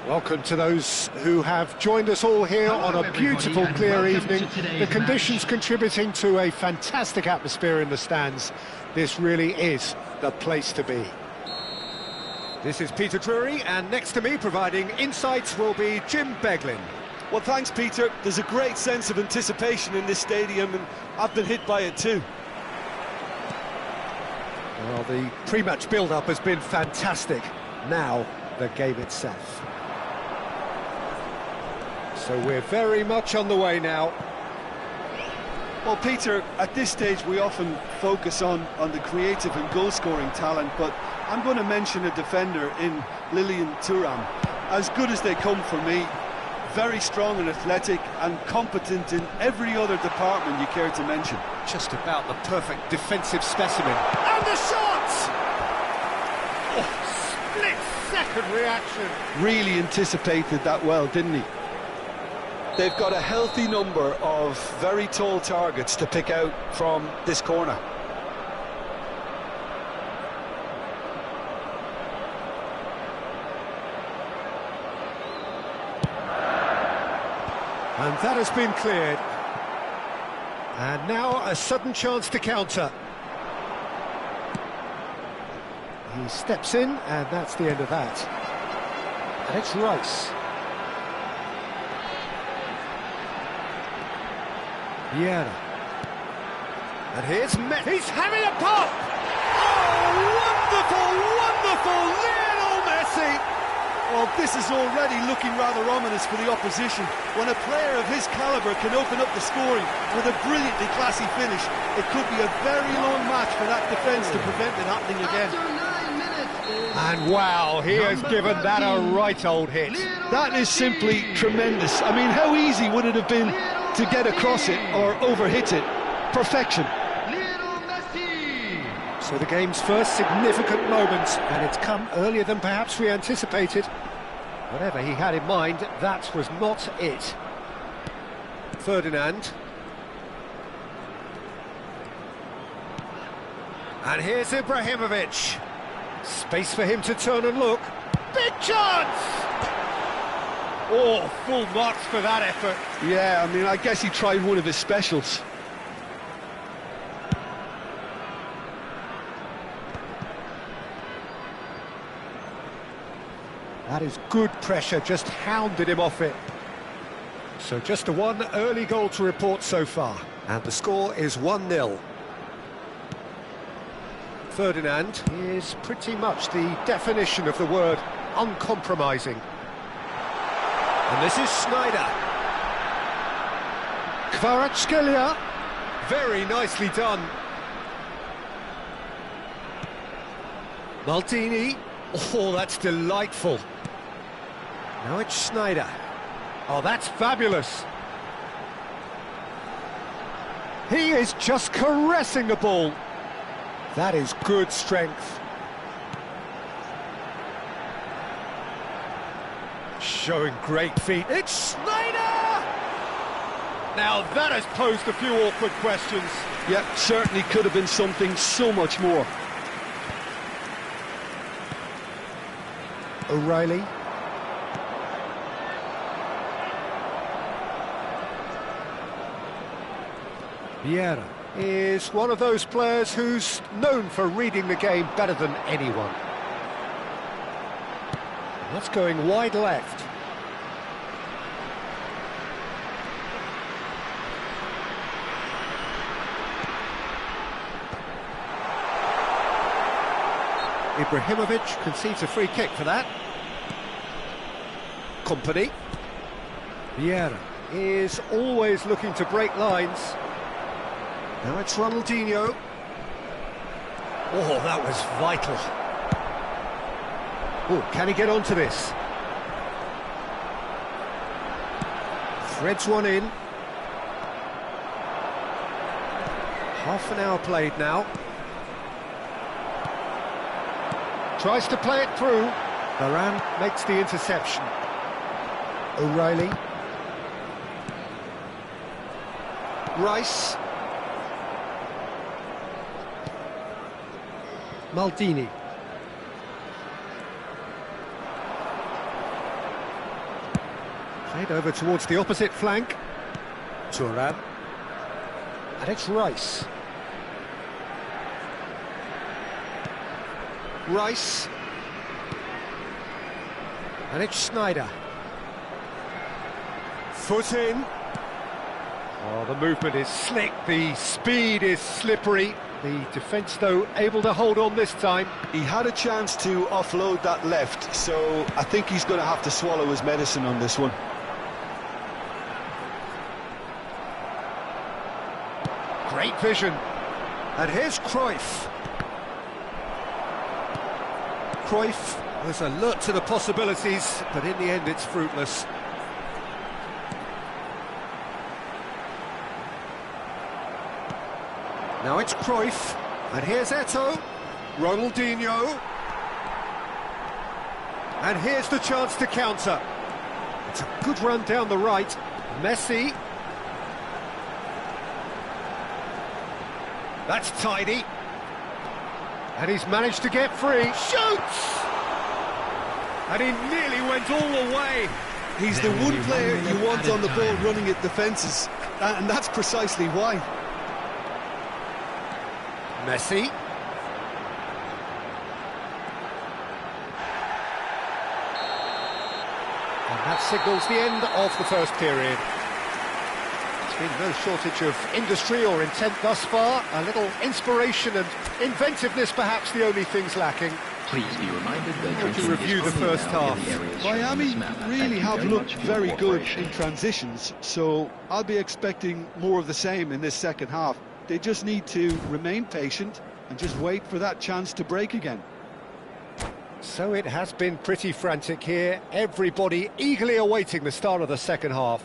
Welcome to those who have joined us all here on a beautiful, clear evening. The conditions contributing to a fantastic atmosphere in the stands. This really is the place to be. This is Peter Drury, and next to me, providing insights, will be Jim Beglin. Well, thanks, Peter. There's a great sense of anticipation in this stadium, and I've been hit by it too. Well, the pre-match build-up has been fantastic. Now, the game itself. So we're very much on the way now. Well, Peter, at this stage we often focus on the creative and goal-scoring talent, but I'm going to mention a defender in Lilian Thuram. As good as they come for me, very strong and athletic and competent in every other department you care to mention. Just about the perfect defensive specimen. And the shot! Oh, split-second reaction. Really anticipated that well, didn't he? They've got a healthy number of very tall targets to pick out from this corner. And that has been cleared. And now a sudden chance to counter. He steps in, and that's the end of that. And it's Rice. Vieira. And here's Messi. He's having a pop! Oh, wonderful, wonderful, Lionel Messi! Well, this is already looking rather ominous for the opposition. When a player of his calibre can open up the scoring with a brilliantly classy finish, it could be a very long match for that defence to prevent it happening again. And wow, he has given that a right old hit. That is simply tremendous. I mean, how easy would it have been to get across it or overhit it? Perfection. So the game's first significant moment, and it's come earlier than perhaps we anticipated. Whatever he had in mind, that was not it. Ferdinand. And here's Ibrahimovic. Space for him to turn and look. Big chance! Oh, full marks for that effort. Yeah, I mean, I guess he tried one of his specials. That is good pressure, just hounded him off it. So just the one early goal to report so far, and the score is 1-0. Ferdinand is pretty much the definition of the word uncompromising. And this is Sneijder. Kvaratskhelia, very nicely done. Maldini, oh, that's delightful. Now it's Sneijder. Oh, that's fabulous. He is just caressing the ball. That is good strength. Showing great feet. It's Sneijder! Now that has posed a few awkward questions. Yeah, certainly could have been something so much more. O'Reilly. Vieira is one of those players who's known for reading the game better than anyone. That's going wide left. Ibrahimovic concedes a free kick for that. Kompany. Vieira is always looking to break lines. Now it's Ronaldinho. Oh, that was vital. Oh, can he get onto this? Threads one in. Half an hour played now. Tries to play it through. Varane makes the interception. O'Reilly. Rice. Maldini. Played over towards the opposite flank. Thuram. And it's Rice. Rice. And it's Sneijder. Foot in. Oh, the movement is slick, the speed is slippery. The defence, though, able to hold on this time. He had a chance to offload that left, so I think he's going to have to swallow his medicine on this one. Great vision. And here's Cruyff. Cruyff was alert to the possibilities, but in the end it's fruitless. Now it's Cruyff, and here's Eto'o, Ronaldinho, and here's the chance to counter. It's a good run down the right, Messi. That's tidy. And he's managed to get free, shoots! And he nearly went all the way. He's the one player you want on the ball running at defences, and that's precisely why. Messi. And that signals the end of the first period. There's been no shortage of industry or intent thus far. A little inspiration and inventiveness, perhaps the only things lacking. Please be reminded that to review the first half. Miami really have looked very good in transitions, so I'll be expecting more of the same in this second half. They just need to remain patient and just wait for that chance to break again. So it has been pretty frantic here. Everybody eagerly awaiting the start of the second half.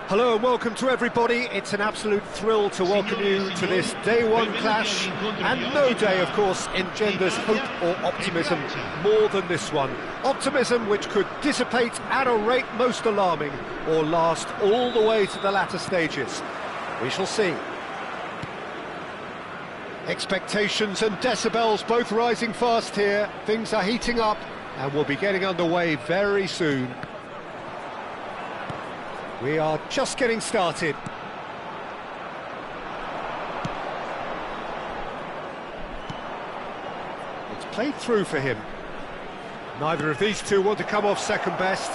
Hello and welcome to everybody. It's an absolute thrill to welcome you to this day one clash, and no day, of course, engenders hope or optimism more than this one. Optimism which could dissipate at a rate most alarming or last all the way to the latter stages. We shall see. Expectations and decibels both rising fast here. Things are heating up and we'll be getting underway very soon. We are just getting started. It's played through for him. Neither of these two want to come off second best.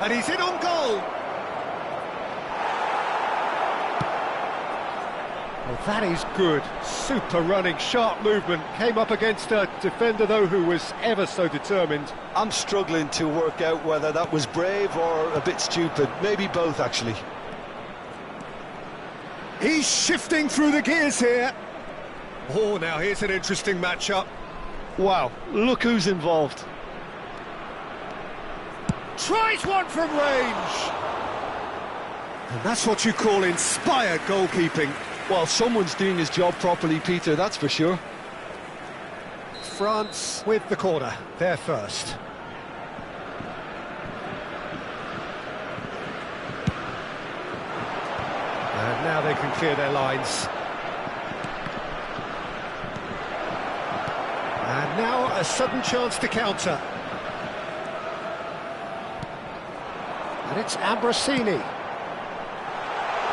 And he's in on goal. Well, that is good. Super running, sharp movement. Came up against a defender, though, who was ever so determined. I'm struggling to work out whether that was brave or a bit stupid. Maybe both, actually. He's shifting through the gears here. Oh, now here's an interesting matchup. Wow, look who's involved. Tries one from range. And that's what you call inspired goalkeeping. Well, someone's doing his job properly, Peter, that's for sure. France with the corner, they're first. And now they can clear their lines. And now a sudden chance to counter. And it's Ambrosini.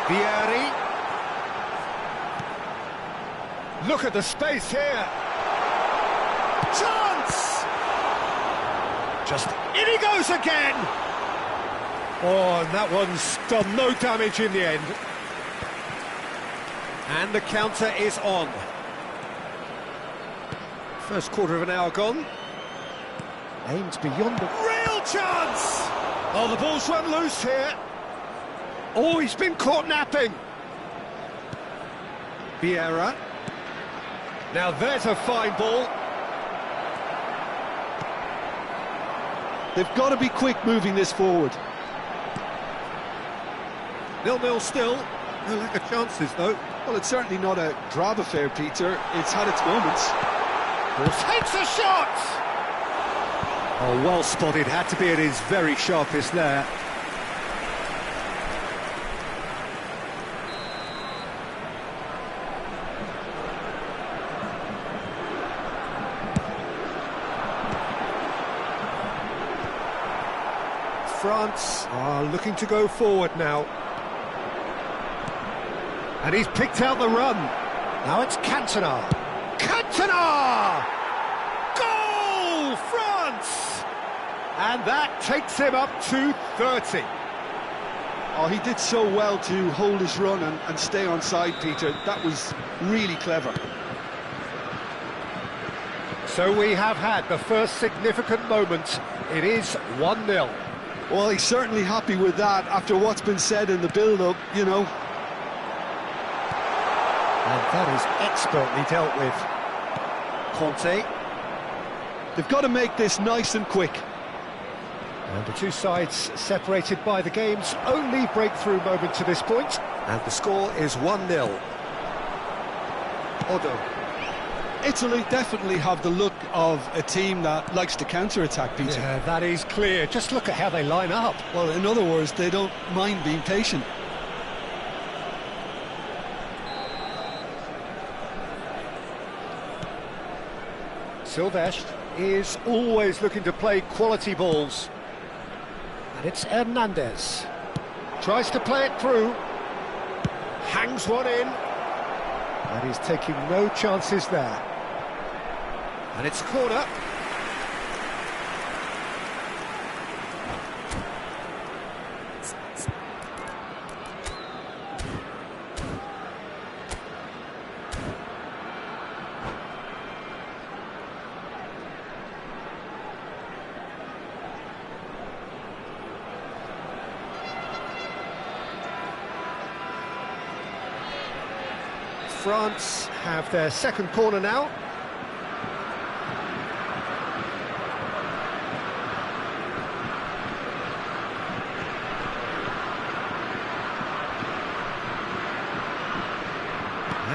Vieri. Look at the space here. Chance! Just in he goes again! Oh, and that one's done no damage in the end. And the counter is on. First quarter of an hour gone. Aimed beyond the... Real chance! Oh, the ball's run loose here. Oh, he's been caught napping. Vieira. Now there's a fine ball. They've got to be quick moving this forward. 0-0 still. No lack of chances, though. Well, it's certainly not a grab affair, Peter. It's had its moments. Takes a shot! Oh, well spotted. Had to be at his very sharpest there. France are looking to go forward now. And he's picked out the run. Now it's Cantona. Cantona! Goal! France! And that takes him up to 30. Oh, he did so well to hold his run and stay on side, Peter. That was really clever. So we have had the first significant moment. It is 1-0. Well, he's certainly happy with that after what's been said in the build-up, you know. And that is expertly dealt with. Conte. They've got to make this nice and quick. And the two sides separated by the game's only breakthrough moment to this point. And the score is 1-0. Odo. Italy definitely have the look of a team that likes to counter-attack, Peter. Yeah, that is clear. Just look at how they line up. Well, in other words, they don't mind being patient. Silvestre is always looking to play quality balls. And it's Hernandez. Tries to play it through. Hangs one in. And he's taking no chances there. And it's a corner. France have their second corner now.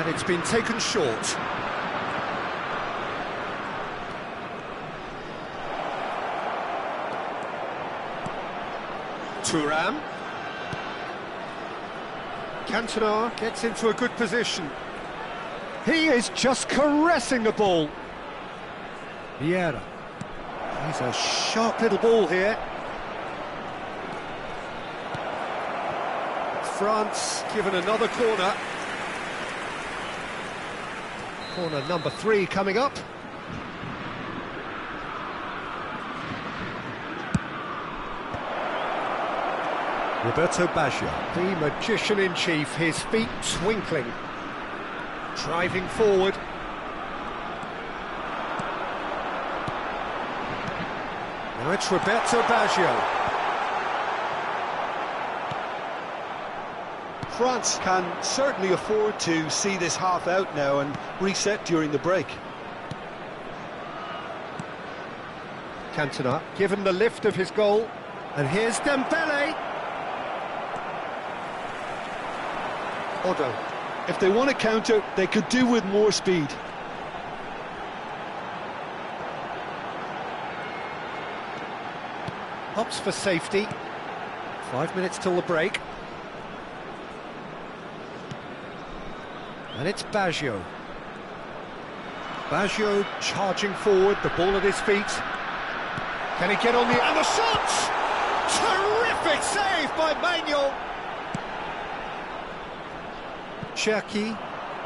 And it's been taken short. Thuram. Cantona gets into a good position. He is just caressing the ball. Vieira. He's a sharp little ball here. France given another corner. Corner number 3 coming up. Roberto Baggio, the magician-in-chief, his feet twinkling. Driving forward. Now it's Roberto Baggio. France can certainly afford to see this half out now and reset during the break. Cantona given the lift of his goal. And here's Dembele. Odo. If they want to counter, they could do with more speed. Opts for safety. 5 minutes till the break. And it's Baggio. Baggio charging forward, the ball at his feet. Can he get on the... And the shot! Terrific save by Manuel. Cherki.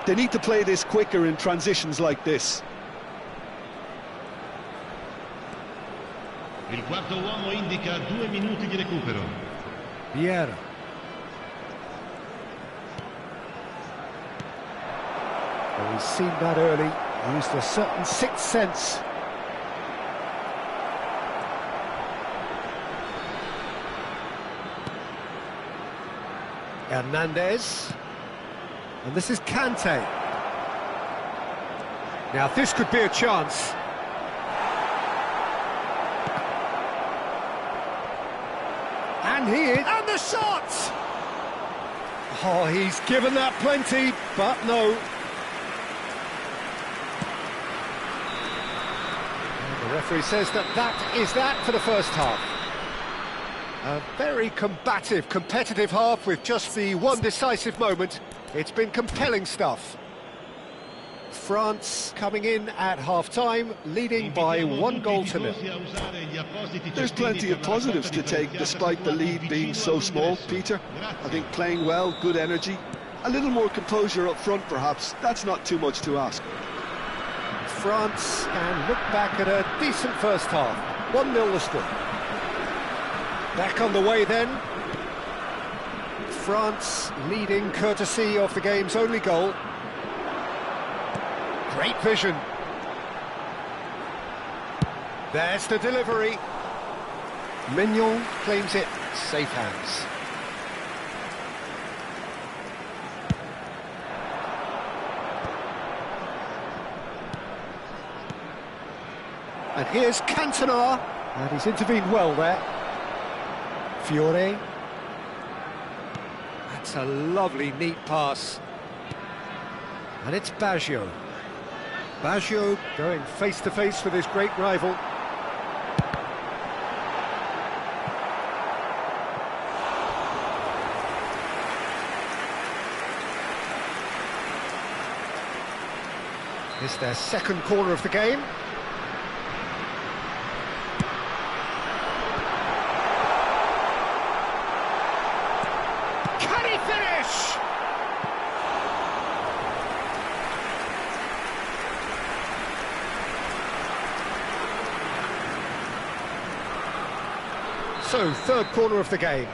They need to play this quicker in transitions like this. Il quarto uomo indica 2 minuti di recupero. Vieira. Well, he's seen that early, used a certain sixth sense. Hernandez. And this is Kante. Now this could be a chance. And he is... And the shot! Oh, he's given that plenty, but no. And the referee says that is that for the first half. A very combative, competitive half with just the one decisive moment. It's been compelling stuff. France coming in at half-time, leading by 1-0. There's plenty of positives to take, despite the lead being so small, Peter. I think playing well, good energy. A little more composure up front, perhaps. That's not too much to ask. France can look back at a decent first half. 1-0 the score. Back on the way then. France leading courtesy of the game's only goal. Great vision. There's the delivery. Mignon claims it. Safe hands. And here's Cantona. And he's intervened well there. Fiore. That's a lovely, neat pass. And it's Baggio. Baggio going face-to-face with his great rival. It's their second corner of the game. Can he finish? So, third corner of the game.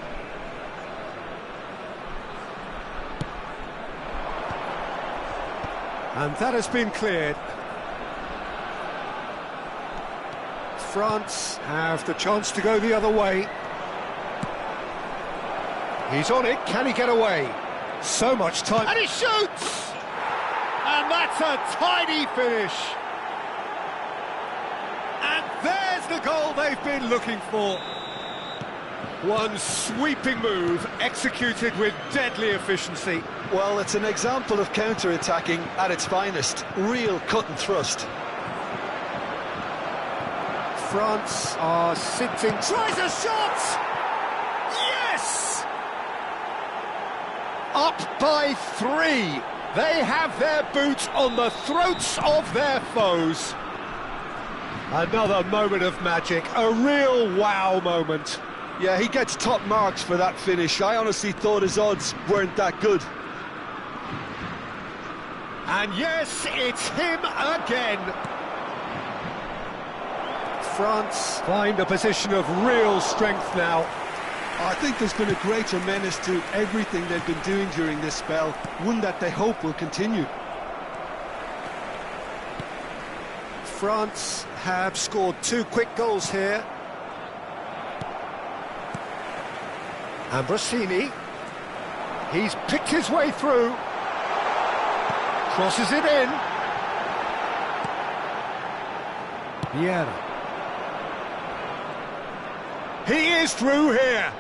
And that has been cleared. France have the chance to go the other way. He's on it, can he get away? So much time, and he shoots! And that's a tidy finish. And there's the goal they've been looking for. One sweeping move, executed with deadly efficiency. Well, it's an example of counter-attacking at its finest. Real cut and thrust. France are sitting... Tries a shot! Yes! Up by 3. They have their boot on the throats of their foes. Another moment of magic, a real wow moment. Yeah, he gets top marks for that finish. I honestly thought his odds weren't that good. And yes, it's him again. France find a position of real strength now. I think there's been a greater menace to everything they've been doing during this spell, one that they hope will continue. France have scored 2 quick goals here. Ambrosini, he's picked his way through, crosses it in. Vieira. He is through here.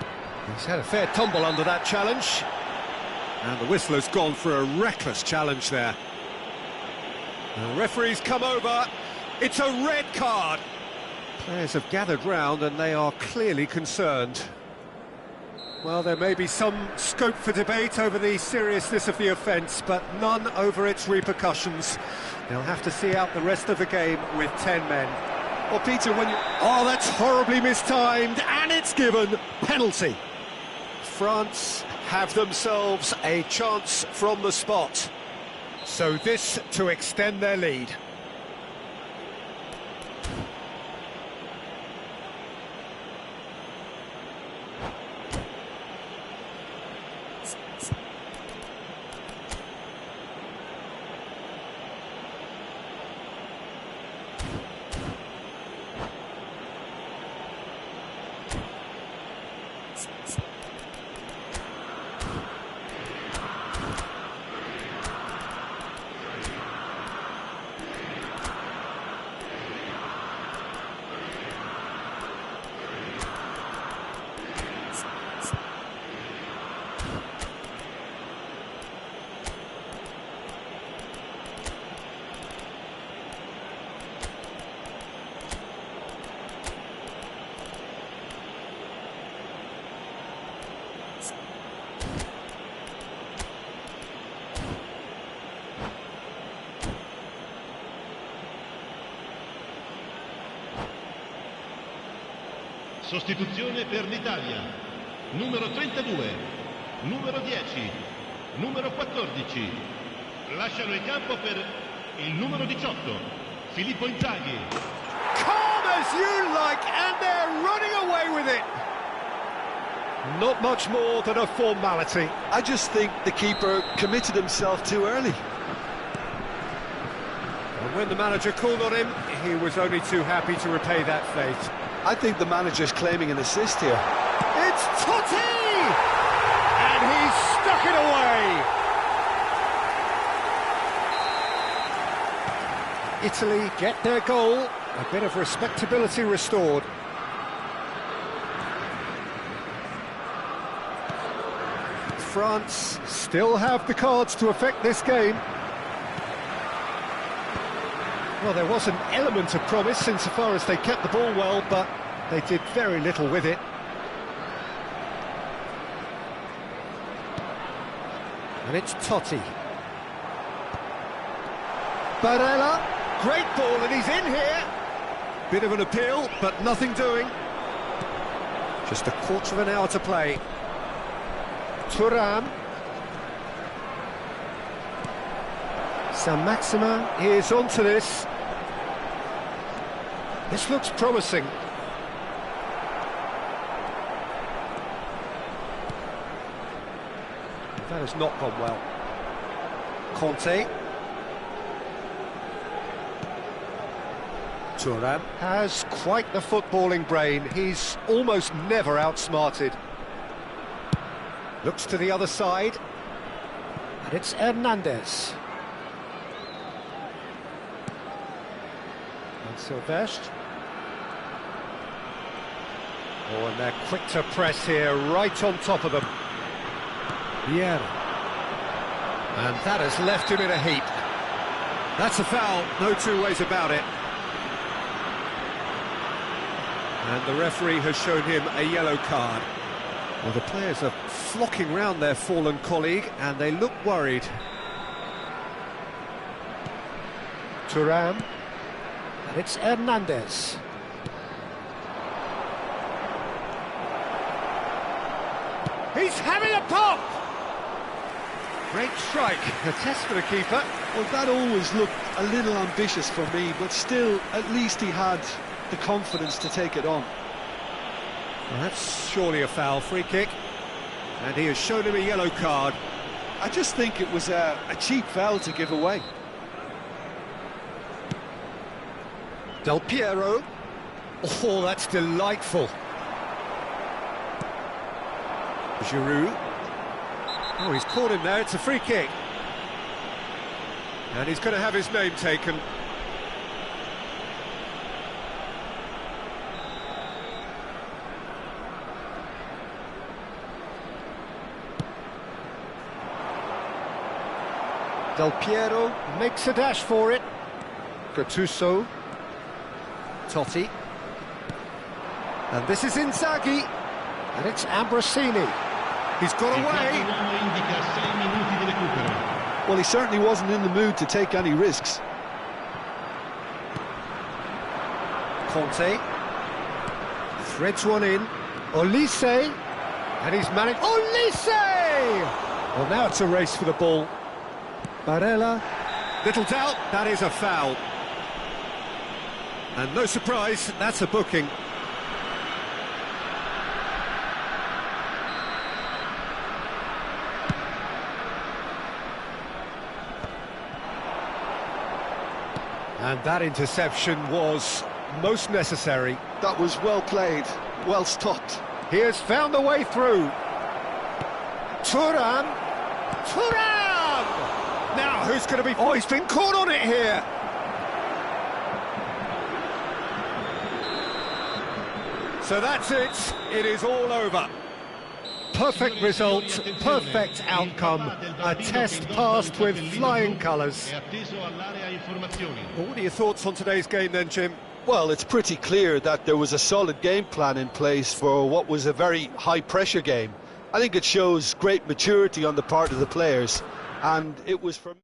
He's had a fair tumble under that challenge. And the whistler's gone for a reckless challenge there. The referee's come over. It's a red card. Players have gathered round and they are clearly concerned. Well, there may be some scope for debate over the seriousness of the offence, but none over its repercussions. They'll have to see out the rest of the game with 10 men. Well, Peter, when you... Oh, that's horribly mistimed, and it's given. Penalty. France have themselves a chance from the spot. So this to extend their lead. Sostituzione per l'Italia. Numero 32, numero 10, numero 14. Lasciano il campo per il numero 18, Filippo Inzaghi. Calm as you like, and they're running away with it. Not much more than a formality. I just think the keeper committed himself too early. And when the manager called on him, he was only too happy to repay that fate. I think the manager's claiming an assist here. It's Totti! And he's stuck it away! Italy get their goal, a bit of respectability restored. France still have the cards to affect this game. Well, there was an element of promise insofar as they kept the ball well, but they did very little with it. And it's Totti. Barella, great ball, and he's in here. Bit of an appeal, but nothing doing. Just a quarter of an hour to play. Thuram. Saint-Maximin is onto this. This looks promising. That has not gone well. Conte. Thuram has quite the footballing brain. He's almost never outsmarted. Looks to the other side. And it's Hernandez. And Silvestre. Oh, and they're quick to press here, right on top of them. Vieira. And that has left him in a heap. That's a foul, no two ways about it. And the referee has shown him a yellow card. Well, the players are flocking round their fallen colleague, and they look worried. Thuram. And it's Hernandez. He's having a pop! Great strike, a test for the keeper. Well, that always looked a little ambitious for me, but still, at least he had the confidence to take it on. Well, that's surely a foul, free kick. And he has shown him a yellow card. I just think it was a cheap foul to give away. Del Piero. Oh, that's delightful. Giroud. Oh, he's caught him there, it's a free kick. And he's going to have his name taken. Del Piero makes a dash for it. Gattuso. Totti. And this is Inzaghi. And it's Ambrosini. He's got away. Well, he certainly wasn't in the mood to take any risks. Conte. Threads one in. Olise. And he's managed... Olise! Well, now it's a race for the ball. Barella. Little doubt, that is a foul. And no surprise, that's a booking. And that interception was most necessary. That was well played, well stopped. He has found a way through. Thuram! Thuram! Now, who's going to be... Oh, he's been caught on it here! So that's it. It is all over. Perfect result, perfect outcome, a test passed with flying colours. What are your thoughts on today's game then, Jim? Well, it's pretty clear that there was a solid game plan in place for what was a very high-pressure game. I think it shows great maturity on the part of the players, and it was from...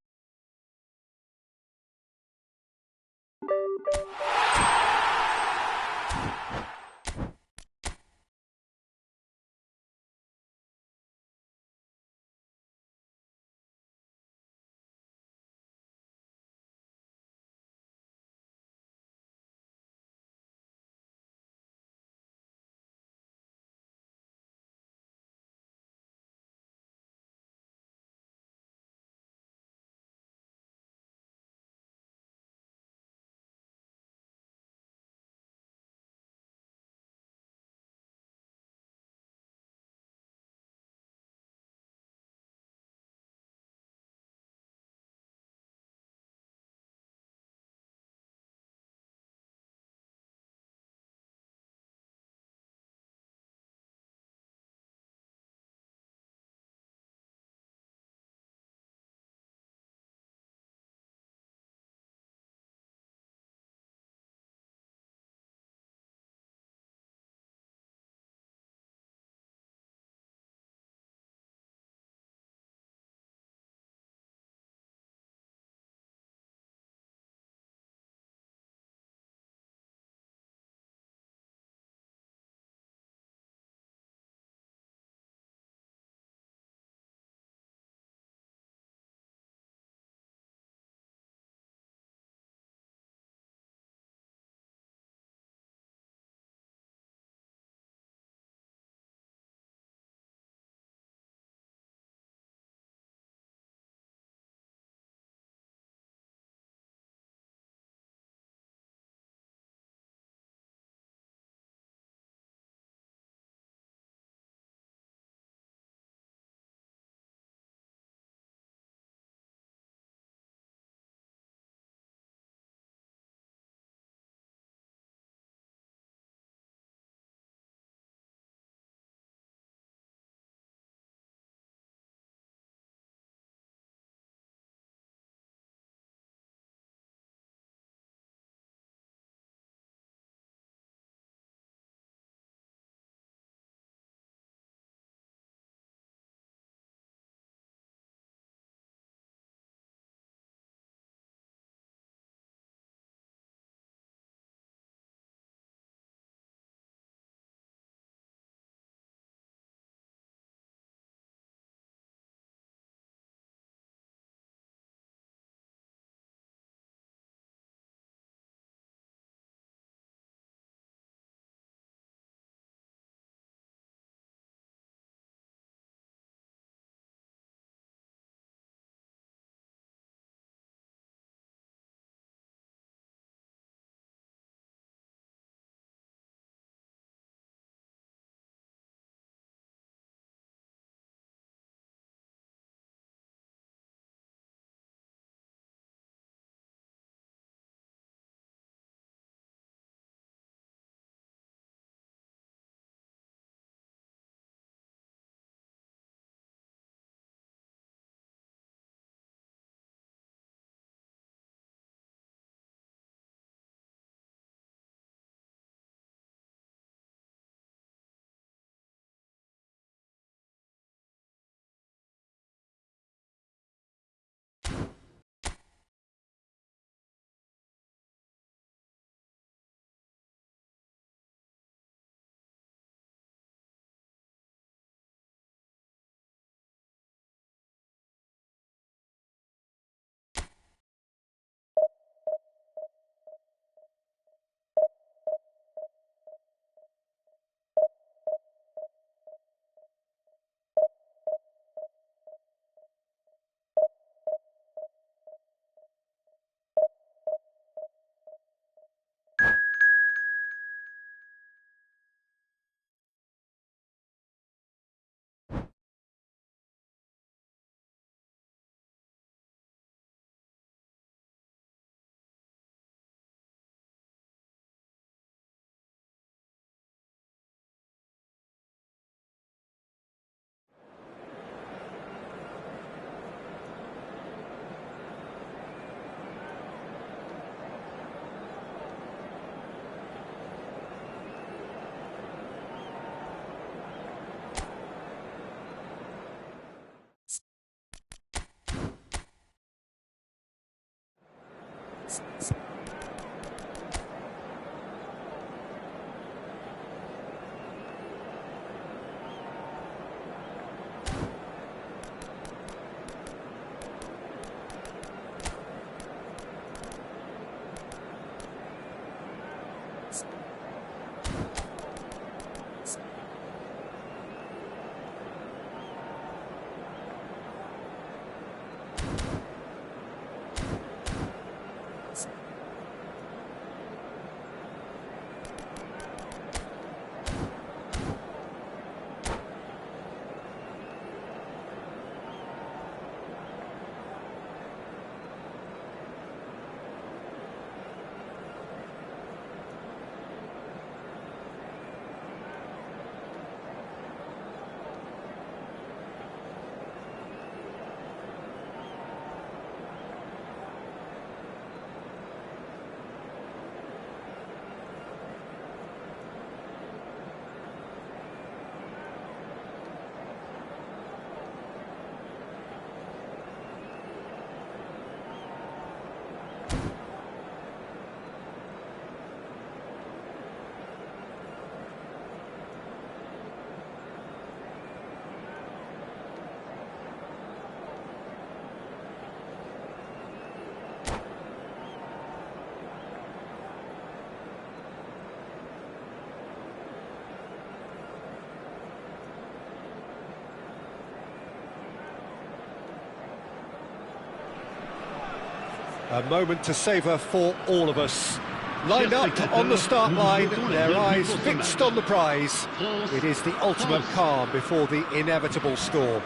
A moment to savour for all of us. Lined up on the start line, their eyes fixed on the prize. It is the ultimate calm before the inevitable storm.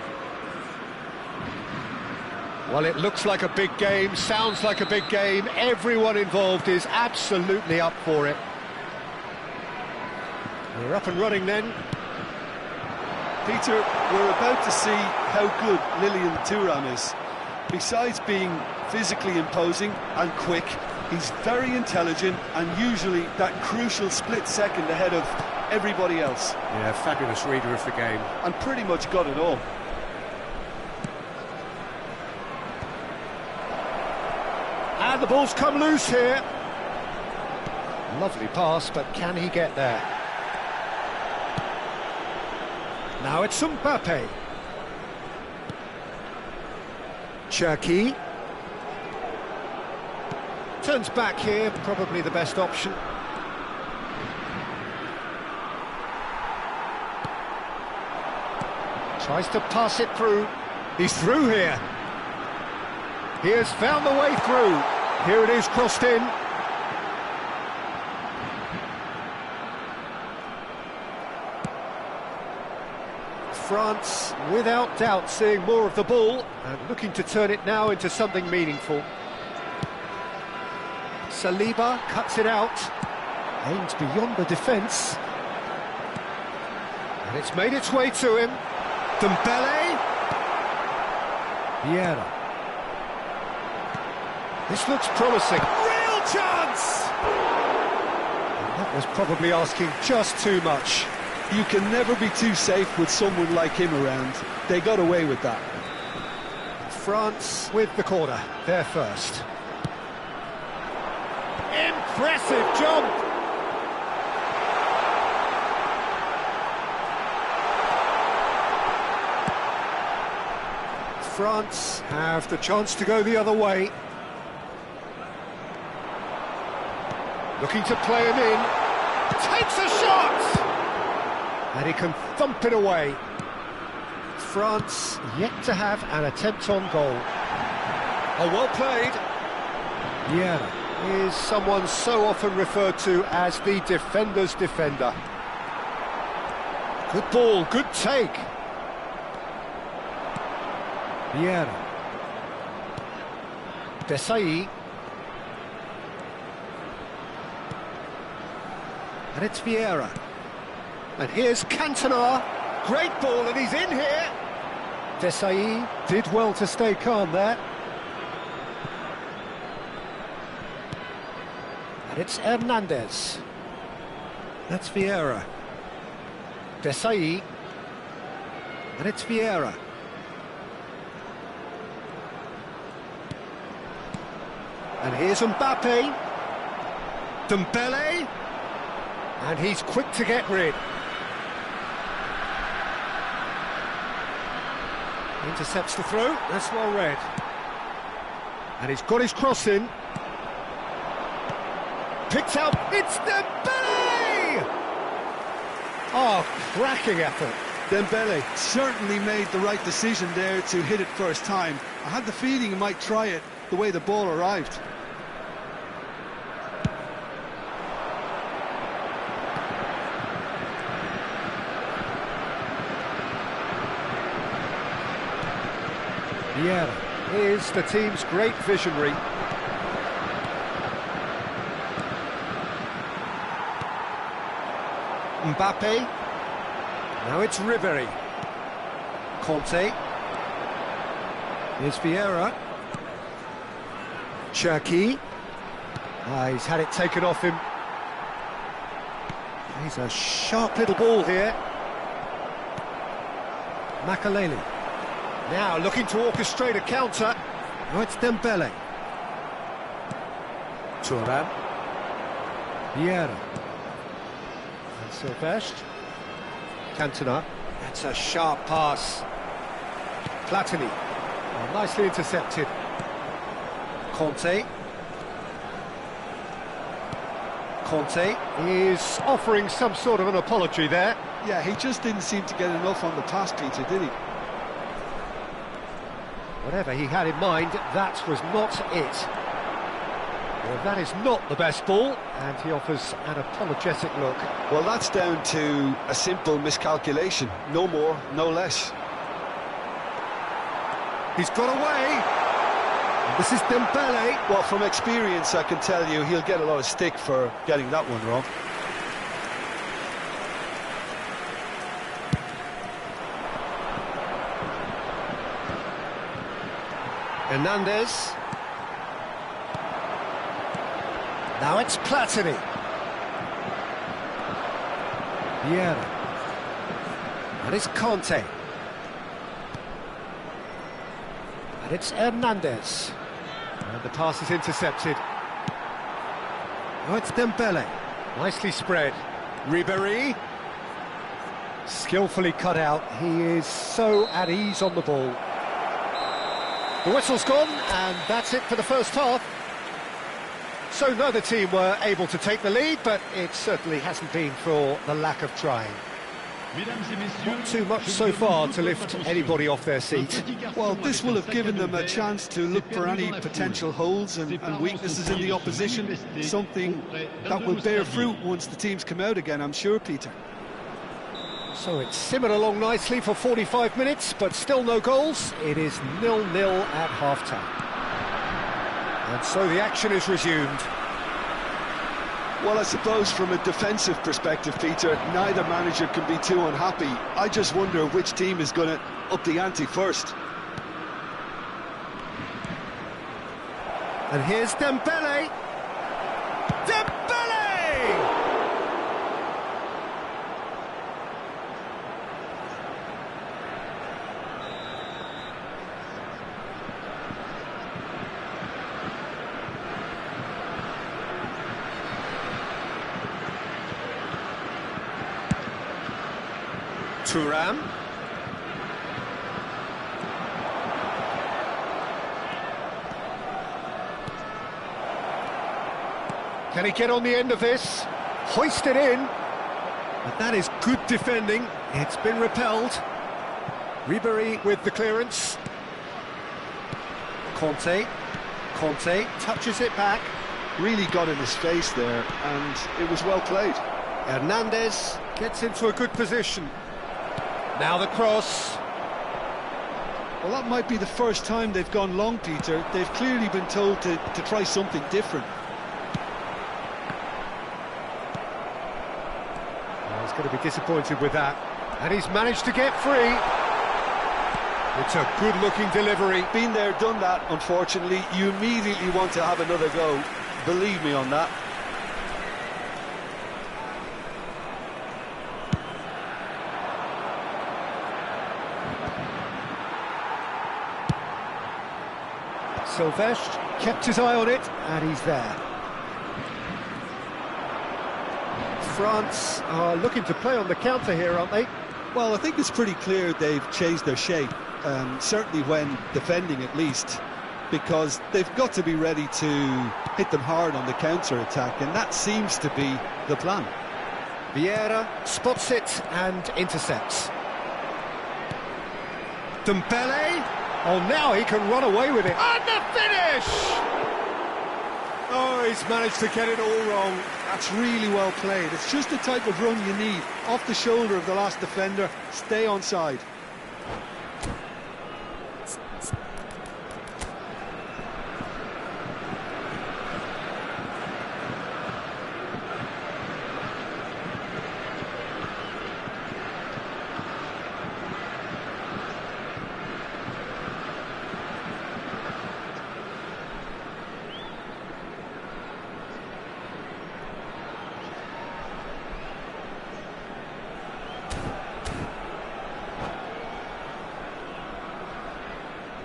Well, it looks like a big game, sounds like a big game. Everyone involved is absolutely up for it. We're up and running then. Peter, we're about to see how good Lilian Thuram is. Besides being physically imposing and quick, he's very intelligent and usually that crucial split second ahead of everybody else. Yeah, fabulous reader of the game. And pretty much got it all. And the ball's come loose here. Lovely pass, but can he get there? Now it's Mbappe. Cherki. Turns back here, probably the best option. Tries to pass it through. He's through here. He has found the way through. Here it is, crossed in. France, without doubt, seeing more of the ball and looking to turn it now into something meaningful. Saliba cuts it out, aims beyond the defence, and it's made its way to him. Dembele. Vieira. This looks promising. Real chance! And that was probably asking just too much. You can never be too safe with someone like him around. They got away with that. France with the corner, they're first. Impressive jump! France have the chance to go the other way. Looking to play him in. Takes a shot! And he can thump it away. France yet to have an attempt on goal. Oh, well played. Vieira is someone so often referred to as the defender's defender. Good ball, good take. Vieira. Desailly. And it's Vieira. And here's Cantona. Great ball, and he's in here. Desailly did well to stay calm there. And it's Hernandez. That's Vieira. Desailly. And it's Vieira. And here's Mbappe. Dembele. And he's quick to get rid. Intercepts the throw, that's well read. And he's got his cross in. Picked out, it's Dembele! Oh, cracking effort. Dembele certainly made the right decision there to hit it first time. I had the feeling he might try it the way the ball arrived. Vieira is the team's great visionary. Mbappe. Now it's Ribery. Conte. Here's Vieira. Cherki. He's had it taken off him. He's a sharp little ball here. Makaleli. Now looking to orchestrate a counter. Oh, it's Dembele. Thuram. Vieira. And Silvestre. Cantona. That's a sharp pass. Platini. Oh, nicely intercepted. Conte. Conte is offering some sort of an apology there. Yeah, he just didn't seem to get enough on the pass, Peter, did he? Whatever he had in mind, that was not it. Well, that is not the best ball, and he offers an apologetic look. Well, that's down to a simple miscalculation. No more, no less. He's got away. This is Dembele. Well, from experience, I can tell you he'll get a lot of stick for getting that one wrong. Hernandez. Now it's Platini. Vieira. And it's Conte. And it's Hernandez. And the pass is intercepted. Oh, it's Dembele. Nicely spread. Ribery. Skillfully cut out. He is so at ease on the ball. The whistle's gone, and that's it for the first half. So neither team were able to take the lead, but it certainly hasn't been for the lack of trying. Not too much so far to lift anybody off their seat. Well, this will have given them a chance to look for any potential holes and weaknesses in the opposition, something that will bear fruit once the teams come out again, I'm sure, Peter. So it's simmered along nicely for 45 minutes, but still no goals. It is 0-0 at half-time. And so the action is resumed. Well, I suppose from a defensive perspective, Peter, neither manager can be too unhappy. I just wonder which team is going to up the ante first. And here's Dembele. Dembele! Thuram. Can he get on the end of this? Hoist it in. But that is good defending. It's been repelled. Ribery with the clearance. Conte. Conte touches it back. Really got in his face there, and it was well played. Hernandez gets into a good position. Now the cross. Well, that might be the first time they've gone long, Peter. They've clearly been told to try something different. Well, he's going to be disappointed with that. And he's managed to get free. It's a good-looking delivery. Been there, done that, unfortunately. You immediately want to have another go. Believe me on that. Silvestre. Kept his eye on it, and he's there. France are looking to play on the counter here, aren't they? Well, I think it's pretty clear they've changed their shape, certainly when defending at least, because they've got to be ready to hit them hard on the counter-attack, and that seems to be the plan. Vieira spots it and intercepts. Dembele, oh, now he can run away with it. And the finish! Oh, he's managed to get it all wrong. That's really well played. It's just the type of run you need. Off the shoulder of the last defender, stay onside.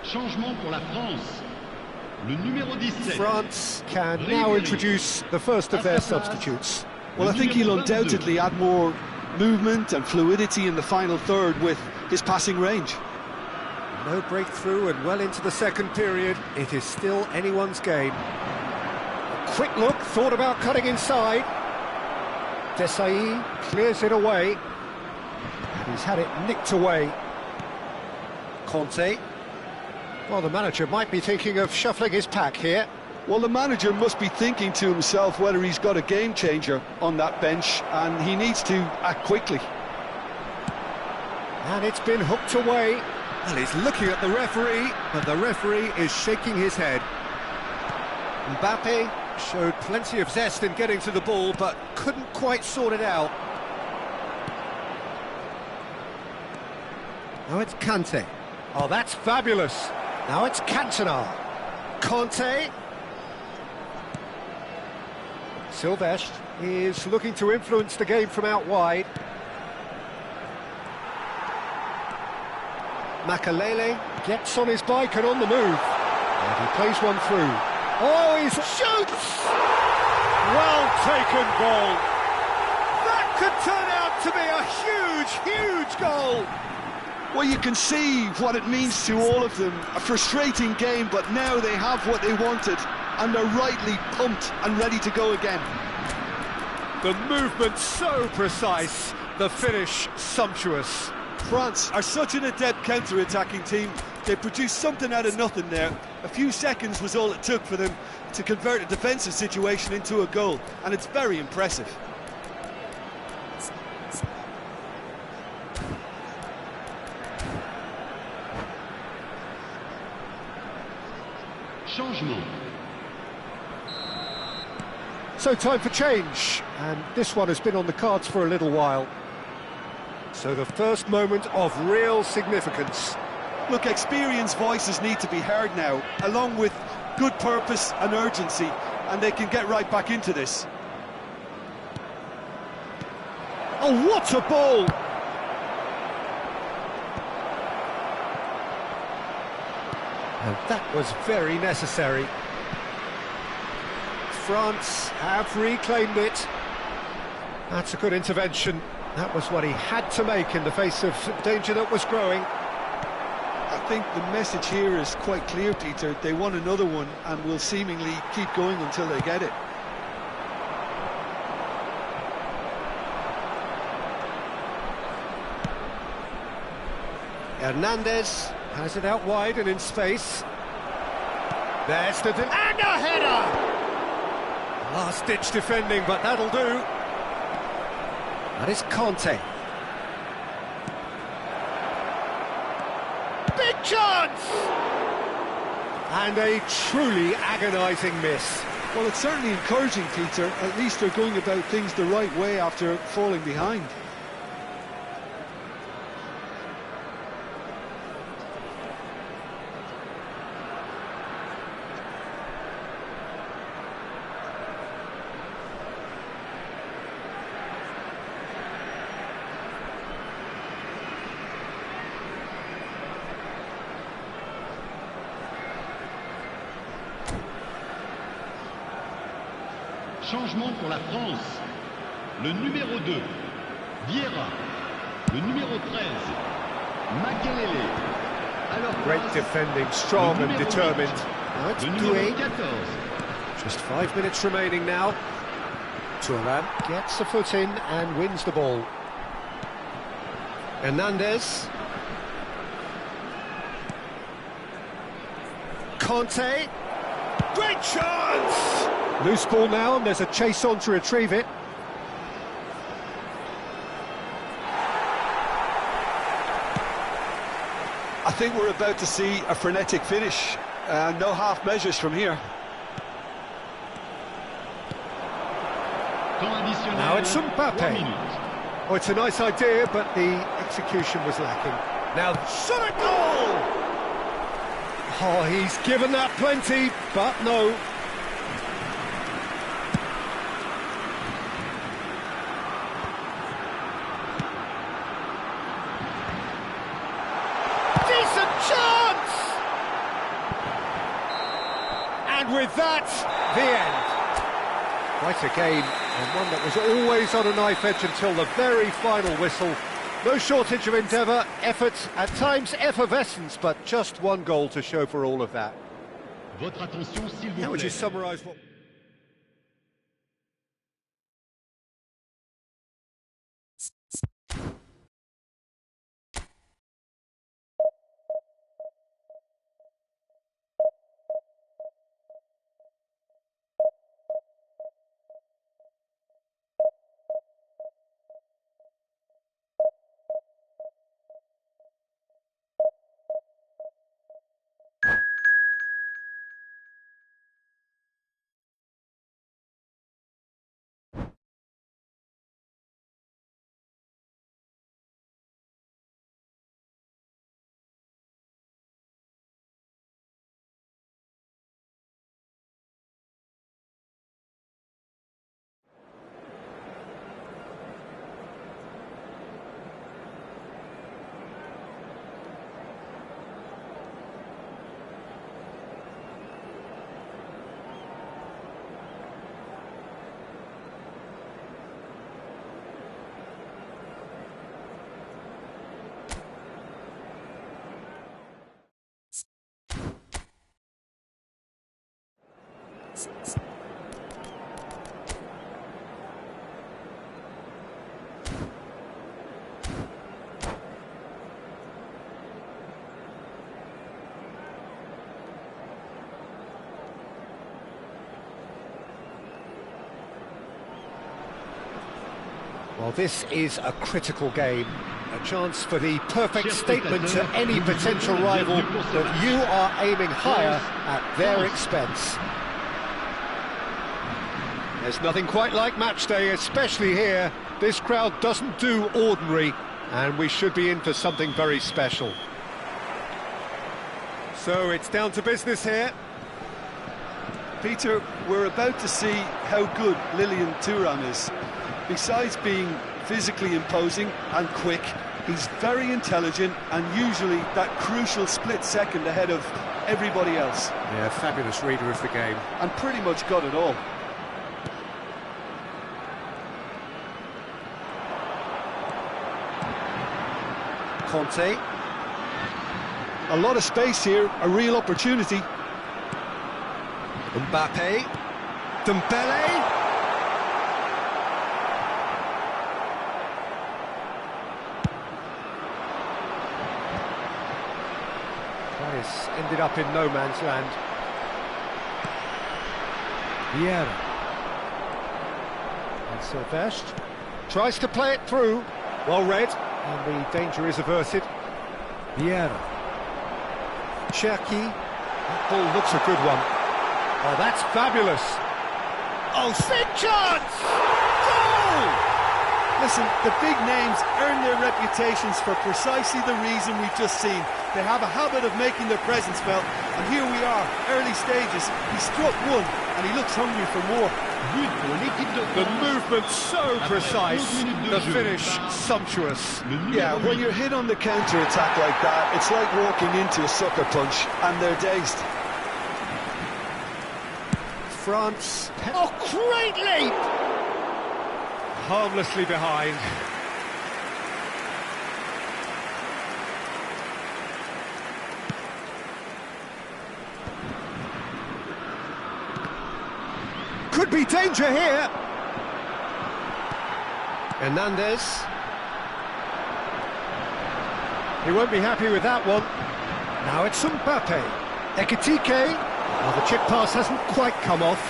Changement pour la France. Le numéro 17. France can now introduce the first of their substitutes. Well, I think he'll undoubtedly add more movement and fluidity in the final third with his passing range. No breakthrough and well into the second period. It is still anyone's game. A quick look, thought about cutting inside. Desailly clears it away. And he's had it nicked away. Conte. Well, the manager might be thinking of shuffling his pack here. Well, the manager must be thinking to himself whether he's got a game changer on that bench, and he needs to act quickly. And it's been hooked away. Well, he's looking at the referee, but the referee is shaking his head. Mbappe showed plenty of zest in getting to the ball, but couldn't quite sort it out. Now it's Kante. Oh, that's fabulous. Now it's Cantona. Conte. Silvestre is looking to influence the game from out wide. Makalele gets on his bike and on the move. And he plays one through. Oh, he shoots! Well taken goal. That could turn out to be a huge, huge goal. Well, you can see what it means to all of them. A frustrating game, but now they have what they wanted, and they're rightly pumped and ready to go again. The movement so precise, the finish sumptuous. France are such an adept counter-attacking team. They produced something out of nothing there. A few seconds was all it took for them to convert a defensive situation into a goal, and it's very impressive. Changement. So time for change, and this one has been on the cards for a little while. So the first moment of real significance. Look, experienced voices need to be heard now, along with good purpose and urgency, and they can get right back into this. Oh, what a ball! And that was very necessary. France have reclaimed it. That's a good intervention. That was what he had to make in the face of danger that was growing. I think the message here is quite clear, Peter. They want another one and will seemingly keep going until they get it. Hernandez has it out wide and in space. There's the... and a header! Last-ditch defending, but that'll do. That is Conte. Big chance! And a truly agonising miss. Well, it's certainly encouraging, Peter. At least they're going about things the right way after falling behind. Changement pour la France. Le numéro 2, Vieira. Le numéro 13, Makelele. Alors, Great defending, strong and determined. Now it's le numéro Doué. 14. Just 5 minutes remaining now. Thuram gets a foot in and wins the ball. Hernandez. Conte. Great chance! Loose ball now, and there's a chase on to retrieve it. I think we're about to see a frenetic finish. No half measures from here. Temps additionnel. Now it's 3 Mbappe. minutes. Oh, it's a nice idea, but the execution was lacking. Now, shot a goal! Oh, he's given that plenty, but no. Decent chance! And with that, the end. Quite a game, and one that was always on a knife edge until the very final whistle. No shortage of endeavour, effort, at times effervescence, but just one goal to show for all of that. Votre attention, s'il vous How would you plaît. summarise what... Well, this is a critical game, a chance for the perfect statement to any potential rival that you are aiming higher at their expense. There's nothing quite like match day, especially here. This crowd doesn't do ordinary, and we should be in for something very special. So it's down to business here. Peter, we're about to see how good Lilian Thuram is. Besides being physically imposing and quick, he's very intelligent and usually that crucial split second ahead of everybody else. Yeah, fabulous reader of the game. And pretty much got it all. Conte. A lot of space here, a real opportunity. Mbappe. Dembele. Paris ended up in no man's land. Vieira. And Silvestre tries to play it through. Well read, and the danger is averted. Vieira. Cherki. That ball looks a good one. Oh, that's fabulous. Oh, big chance! Goal! Listen, the big names earn their reputations for precisely the reason we've just seen. They have a habit of making their presence felt, and here we are, early stages. He struck one, and he looks hungry for more. But pour l'équipe de The France. movement so precise, 11 minutes de the jeu. finish sumptuous. Le numéro Yeah, when 8. you're hit on the counter-attack like that, it's like walking into a sucker punch, and they're dazed. France. Oh, great leap! Harmlessly behind. Could be danger here. Hernandez. He won't be happy with that one. Now it's Mbappe. Ekitike. Well, the chip pass hasn't quite come off.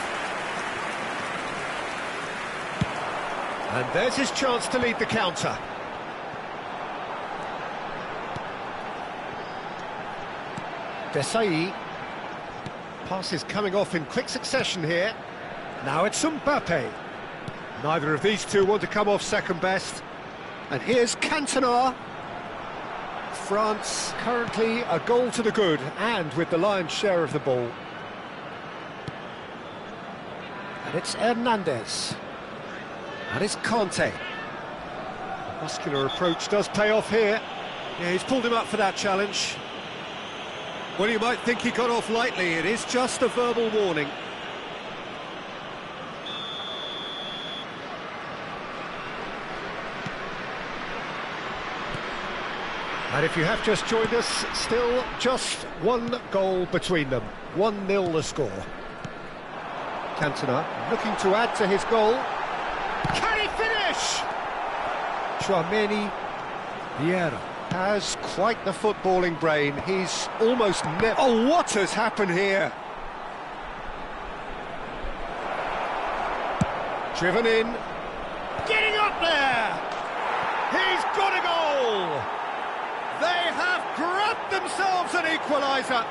And there's his chance to lead the counter. Desailly. Pass is coming off in quick succession here. Now it's Mbappe. Neither of these two want to come off second best. And here's Cantona. France currently a goal to the good and with the lion's share of the ball. And it's Hernandez. And it's Conte. Muscular approach does pay off here. Yeah, he's pulled him up for that challenge. Well, you might think he got off lightly. It is just a verbal warning. And if you have just joined us, still just one goal between them. 1-0 the score. Cantona looking to add to his goal. Can he finish? Tchouaméni Vieira has quite the footballing brain. He's almost never... Oh, what has happened here? Driven in. Getting up there! He's got a goal! They have grabbed themselves an equaliser.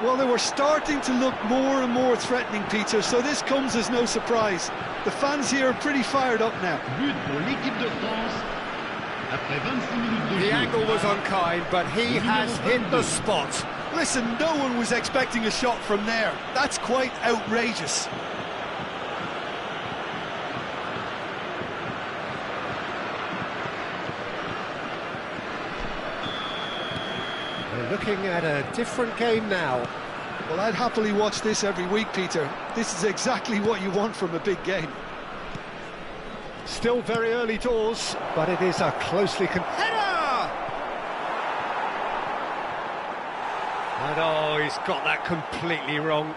Well, they were starting to look more and more threatening, Peter, so this comes as no surprise. The fans here are pretty fired up now. But pour l'équipe de France. Après 26 minutes de The jeu. angle was unkind, but he has hit the spot. Listen, no one was expecting a shot from there. That's quite outrageous. We're looking at a different game now. Well, I'd happily watch this every week, Peter. This is exactly what you want from a big game. Still very early doors, but it is a closely header! And oh, he's got that completely wrong.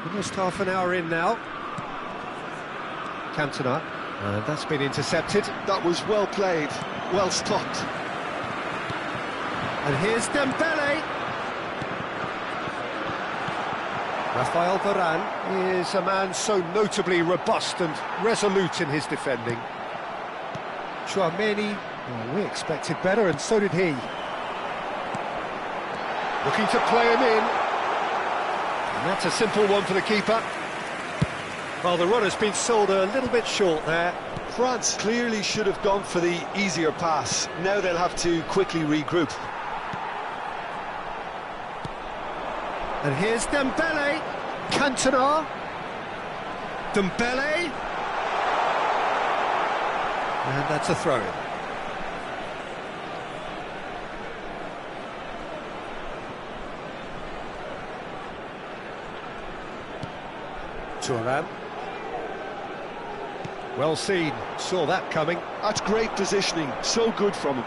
Almost half an hour in now. Cantona, and that's been intercepted. That was well played, well stopped. And here's Dembele. Rafael Varane is a man so notably robust and resolute in his defending. Tchouaméni, well, we expected better, and so did he. Looking to play him in. And that's a simple one for the keeper. Well, the run has been sold a little bit short there. France clearly should have gone for the easier pass. Now they'll have to quickly regroup. And here's Dembele. Cantona. Dembele. And that's a throw-in. Thuram. Well seen, saw that coming. That's great positioning, so good from him.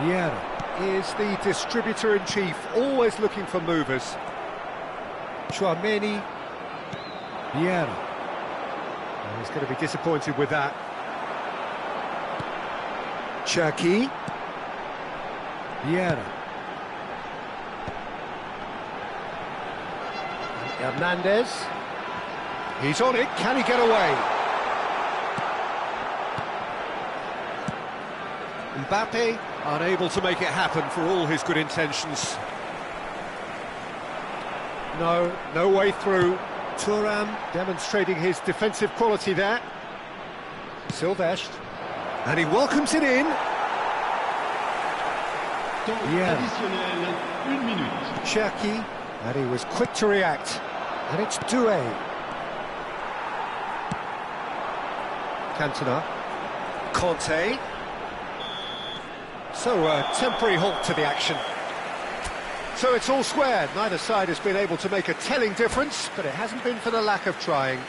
Vieira is the distributor-in-chief, always looking for movers. Tchouaméni. Vieira. Oh, he's going to be disappointed with that. Cherki. Vieira. Hernandez. He's on it, can he get away? Mbappe unable to make it happen for all his good intentions. No way through. Thuram demonstrating his defensive quality there. Silvestre. And he welcomes it in. Temps Yeah. additionnel, 1 minute. Cherki, and he was quick to react. And it's Doué. Cantona. Conte. So a temporary halt to the action. So it's all squared. Neither side has been able to make a telling difference, but it hasn't been for the lack of trying.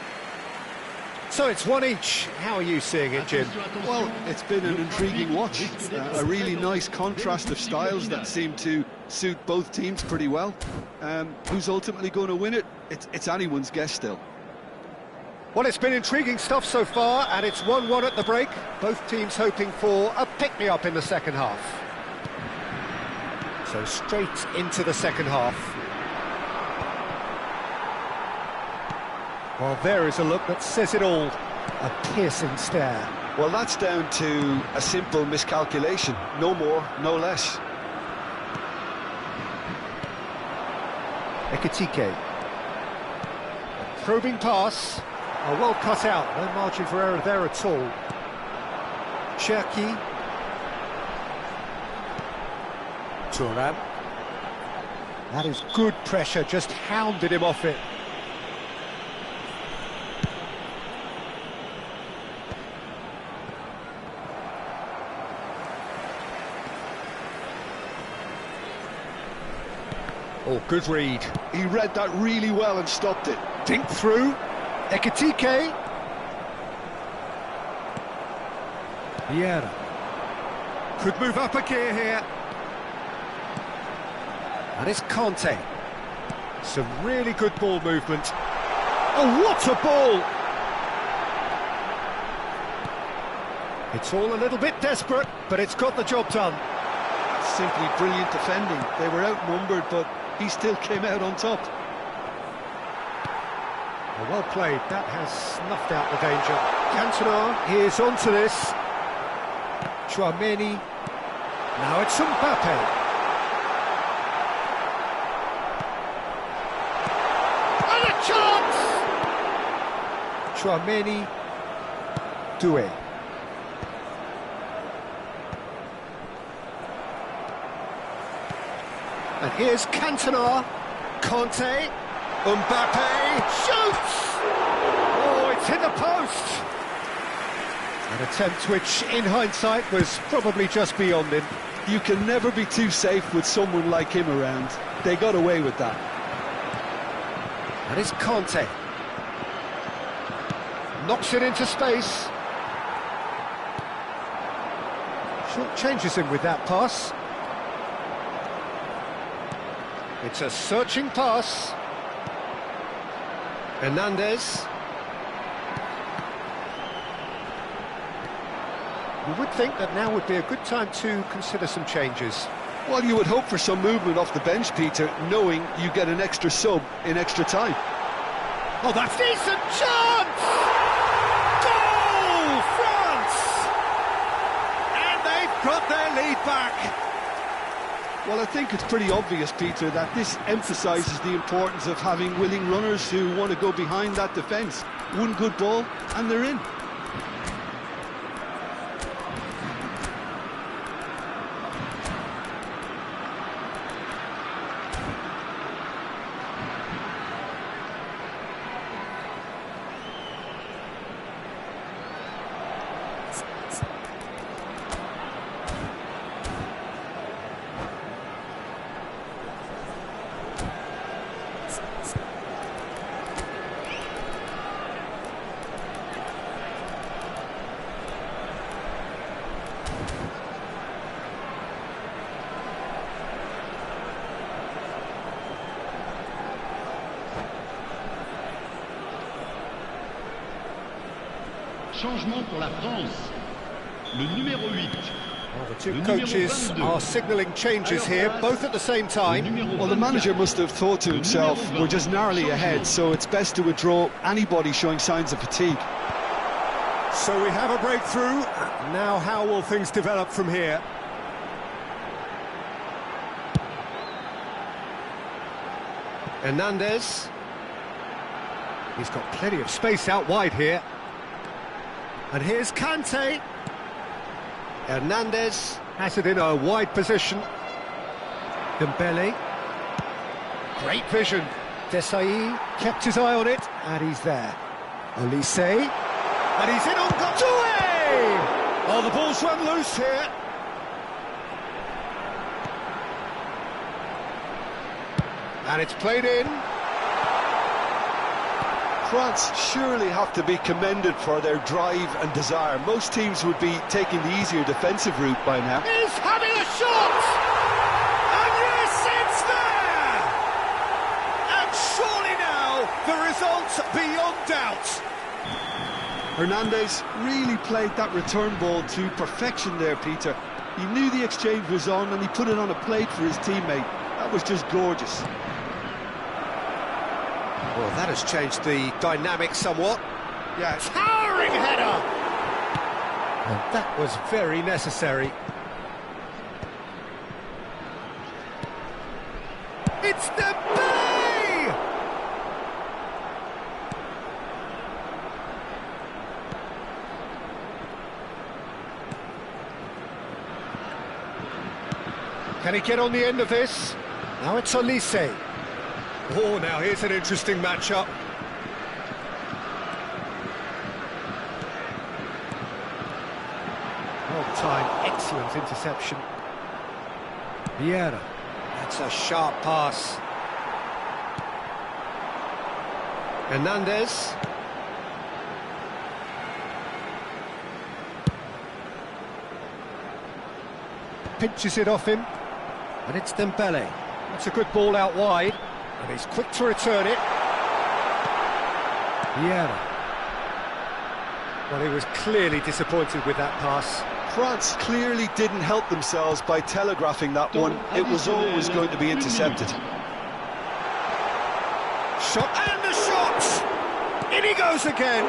So it's one each. How are you seeing it, Jim? Well, it's been an intriguing watch. A really nice contrast of styles that seem to suit both teams pretty well. Who's ultimately going to win it? It's anyone's guess still. Well, it's been intriguing stuff so far, and it's 1-1 at the break. Both teams hoping for a pick-me-up in the second half. So straight into the second half. Well, there is a look that says it all. A piercing stare. Well, that's down to a simple miscalculation. No more, no less. Ekitike. A probing pass. Oh, well cut out. No margin for error there at all. Cherki. Thuram. That is good pressure, just hounded him off it. Oh, good read. He read that really well and stopped it. Dink through. Ekitike. Vieira. Could move up a gear here. And it's Conte. Some really good ball movement. Oh, what a ball! It's all a little bit desperate, but it's got the job done. Simply brilliant defending. They were outnumbered, but he still came out on top. Well played. That has snuffed out the danger. Cantona is onto this. Tchouaméni. Now it's Mbappe. And a chance! Tchouaméni. Doué. And here's Cantona. Conte. Mbappe shoots! Oh, it's hit the post! An attempt which, in hindsight, was probably just beyond him. You can never be too safe with someone like him around. They got away with that. And it's Conte. Knocks it into space. Short changes him with that pass. It's a searching pass. Hernandez. You would think that now would be a good time to consider some changes. Well, you would hope for some movement off the bench, Peter, knowing you get an extra sub in extra time. Oh, that's decent chance! Goal, France! And they've got their lead back. Well, I think it's pretty obvious, Peter, that this emphasises the importance of having willing runners who want to go behind that defence. One good ball, and they're in. Changement pour la France. Le numéro 8. Well, the two coaches are signalling changes here, both at the same time. Well, the manager must have thought to himself, we're just narrowly ahead, so it's best to withdraw anybody showing signs of fatigue. So we have a breakthrough. Now how will things develop from here? Hernandez. He's got plenty of space out wide here. And here's Kante. Hernandez has it in a wide position. Dembele. Great vision. Desailly kept his eye on it, and he's there. Olise. And he's in on Doué! Oh, the ball's run loose here. And it's played in. France surely have to be commended for their drive and desire. Most teams would be taking the easier defensive route by now. He's having a shot! And yes, it's there! And surely now, the result's beyond doubt. Hernandez really played that return ball to perfection there, Peter. He knew the exchange was on and he put it on a plate for his teammate. That was just gorgeous. Well, that has changed the dynamic somewhat. Yeah, towering header! And that was very necessary. It's Dembele! Can he get on the end of this? Now it's Olise. Oh, now here's an interesting matchup. Well timed, excellent interception. Vieira. That's a sharp pass. Hernandez. Pinches it off him. And it's Dembele. That's a good ball out wide. And he's quick to return it. Vieira. Well, he was clearly disappointed with that pass. France clearly didn't help themselves by telegraphing that one. It was always going to be intercepted. Shot and the shot! In he goes again.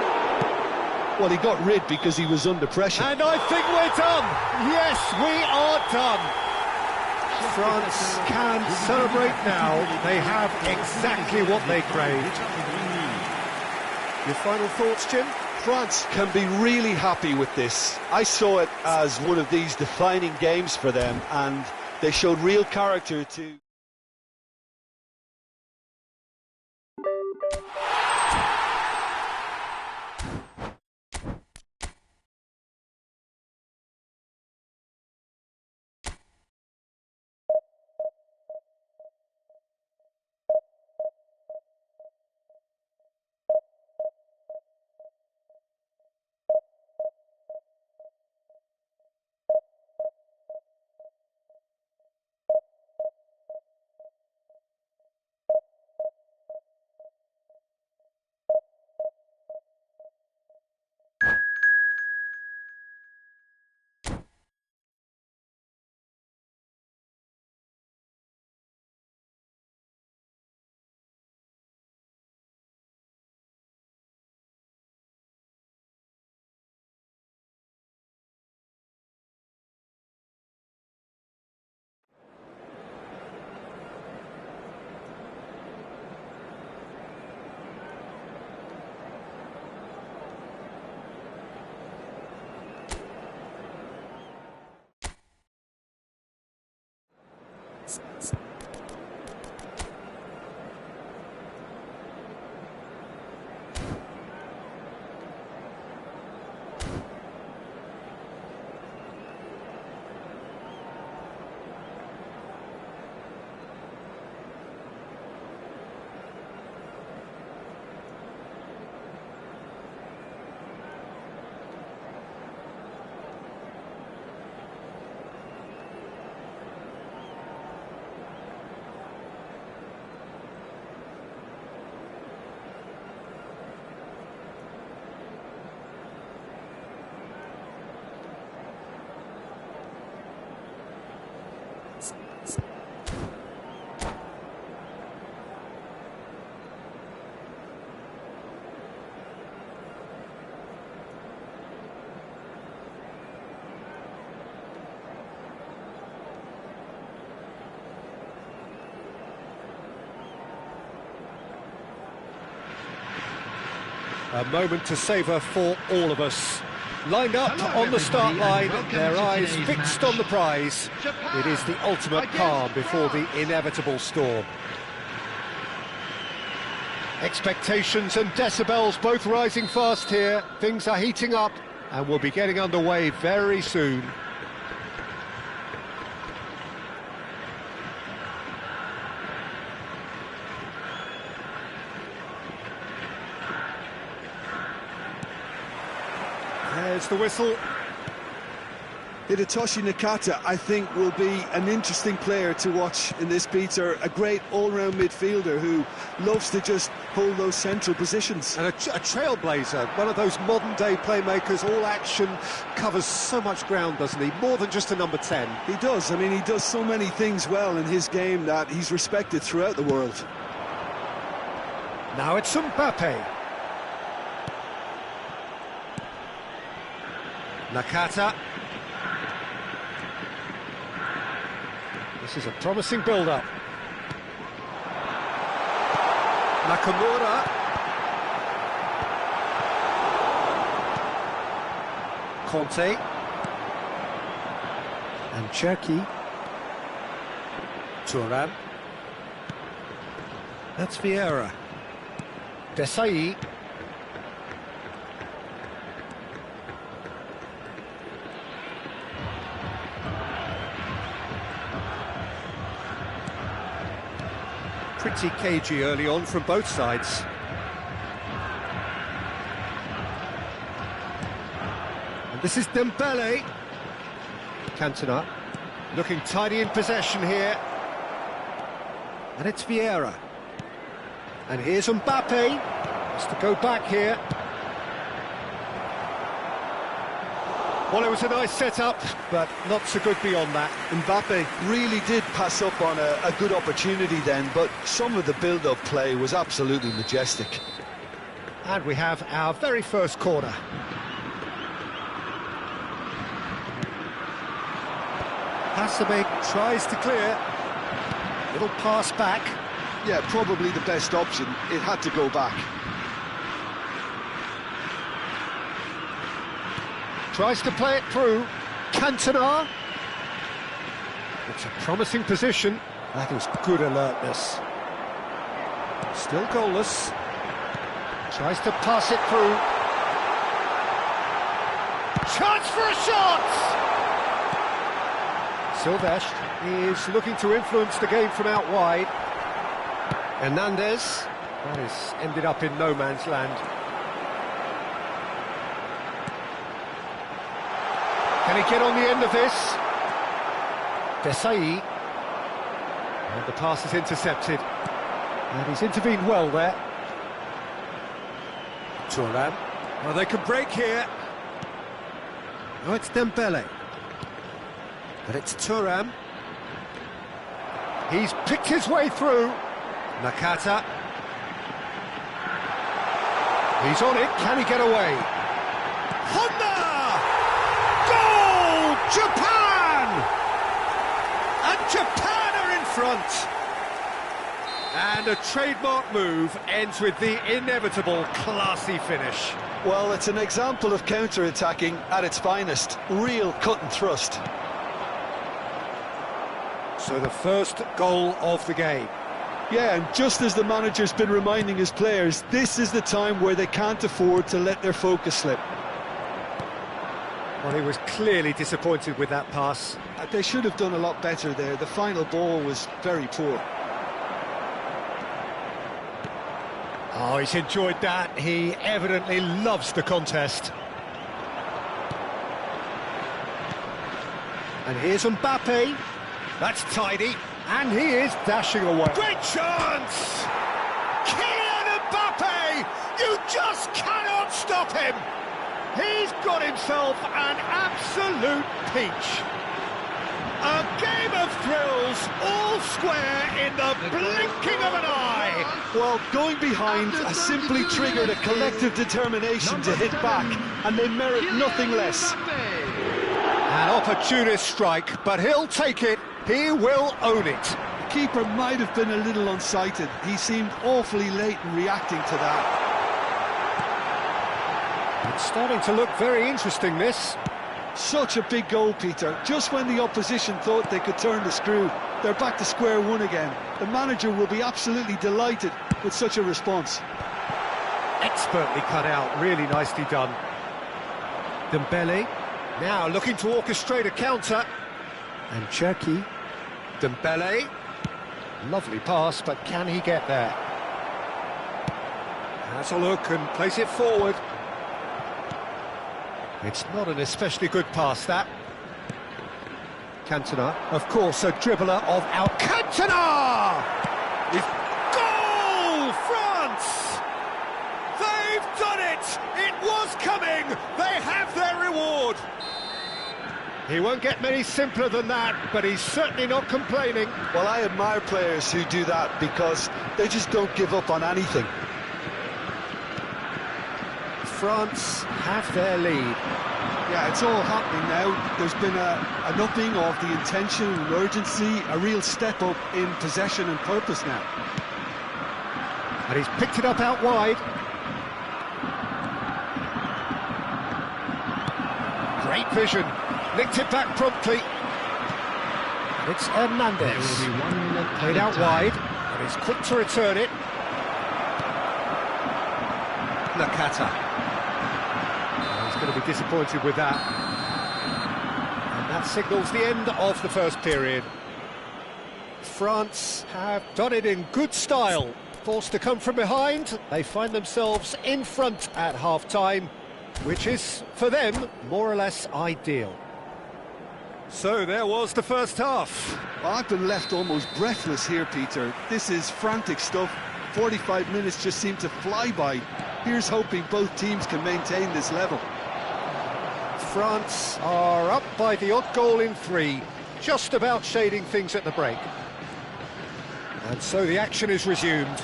Well, he got rid because he was under pressure. And I think we're done. Yes, we are done. France can celebrate now. They have exactly what they craved. Your final thoughts, Jim? France can be really happy with this. I saw it as one of these defining games for them, and they showed real character to... A moment to savour for all of us. Lined up on the start line, their eyes fixed on the prize. It is the ultimate calm before the inevitable storm. Expectations and decibels both rising fast here. Things are heating up and we'll be getting underway very soon. There's the whistle. Hidetoshi Nakata, I think, will be an interesting player to watch in this, Peter. A great all-round midfielder who loves to just hold those central positions. And a trailblazer, one of those modern-day playmakers, all action, covers so much ground, doesn't he? More than just a number 10. He does. I mean, he does so many things well in his game that he's respected throughout the world. Now it's Mbappe. Nakata. This is a promising build-up. Nakamura. Conte. And Cherki. Thuram. That's Vieira. Desai. Pretty cagey early on from both sides. And this is Dembele. Cantona looking tidy in possession here. And it's Vieira. And here's Mbappe. Has to go back here. Well, it was a nice setup, but not so good beyond that. Mbappe really did pass up on a good opportunity then, but some of the build-up play was absolutely majestic. And we have our very first corner. Hasebe tries to clear. Little pass back. Yeah, probably the best option. It had to go back. Tries to play it through. Cantona. It's a promising position. That is good alertness. Still goalless. Tries to pass it through. Chance for a shot! Silvestre is looking to influence the game from out wide. Hernandez. That has ended up in no man's land. Can he get on the end of this? Desai. And the pass is intercepted. And he's intervened well there. Thuram. Well, they can break here. Oh, it's Dembele. But it's Thuram. He's picked his way through. Nakata. He's on it. Can he get away? Honda! Goal! Japan! And Japan are in front. And a trademark move ends with the inevitable classy finish. Well, it's an example of counter-attacking at its finest. Real cut and thrust. So the first goal of the game. Yeah, and just as the manager's been reminding his players, this is the time where they can't afford to let their focus slip. Well, he was clearly disappointed with that pass. They should have done a lot better there. The final ball was very poor. Oh, he's enjoyed that. He evidently loves the contest. And here's Mbappe. That's tidy. And he is dashing away. Great chance! Kylian Mbappe! You just cannot stop him! He's got himself an absolute peach. A game of thrills, all square in the blinking of an eye. Well, going behind has simply triggered a collective determination to hit back, and they merit nothing less. An opportunist strike, but he'll take it. He will own it. The keeper might have been a little unsighted. He seemed awfully late in reacting to that. It's starting to look very interesting, this. Such a big goal, Peter. Just when the opposition thought they could turn the screw, they're back to square one again. The manager will be absolutely delighted with such a response. Expertly cut out, really nicely done. Dembele, now looking to orchestrate a counter. And Cherki. Dembele. Lovely pass, but can he get there? Has a look and place it forward. It's not an especially good pass, that. Cantona, of course, a dribbler of Cantona! Is goal, France! They've done it! It was coming! They have their reward! He won't get many simpler than that, but he's certainly not complaining. Well, I admire players who do that because they just don't give up on anything. France have their lead. Yeah, it's all happening now. There's been an upping of the intention and urgency, a real step up in possession and purpose now. And he's picked it up out wide. Great vision. Linked it back promptly. And it's Hernandez. There will be 1 minute Played out time. wide, and he's quick to return it. Nakata. He's going to be disappointed with that. And that signals the end of the first period. France have done it in good style. Forced to come from behind, they find themselves in front at half-time, which is, for them, more or less ideal. So there was the first half. Well, I've been left almost breathless here, Peter. This is frantic stuff. 45 minutes just seem to fly by. Here's hoping both teams can maintain this level. France are up by the odd goal in 3, just about shading things at the break. And so the action is resumed.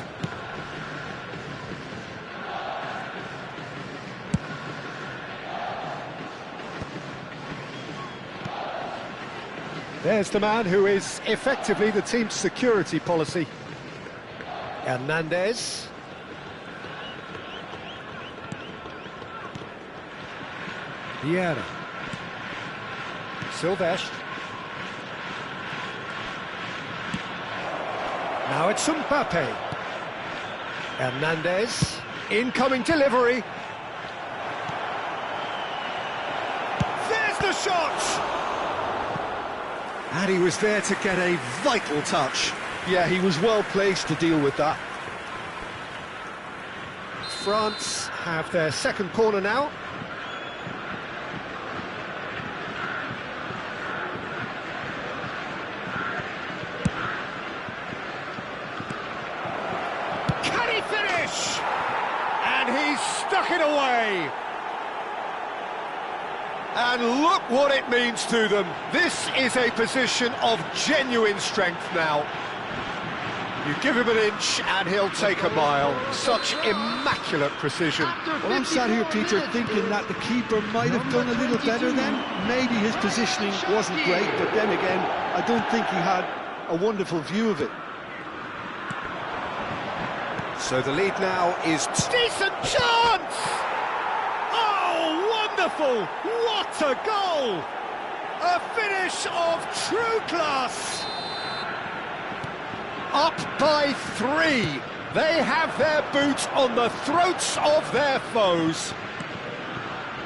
There's the man who is effectively the team's security policy. Hernandez. Vieira. Silvestre. Now it's Mbappe. Hernandez. Incoming delivery. There's the shot! And he was there to get a vital touch. Yeah, he was well placed to deal with that. France have their second corner now. Can he finish? And he's stuck it away. And look what it means to them. This is a position of genuine strength now. You give him an inch and he'll take a mile. Such immaculate precision. Well, I'm sat here, Peter, thinking that the keeper might have done a little better then. Maybe his positioning wasn't great, but then again, I don't think he had a wonderful view of it. So the lead now is... Decent chance! Oh, wonderful! What a goal! A finish of true class! Up by 3. They have their boot on the throats of their foes.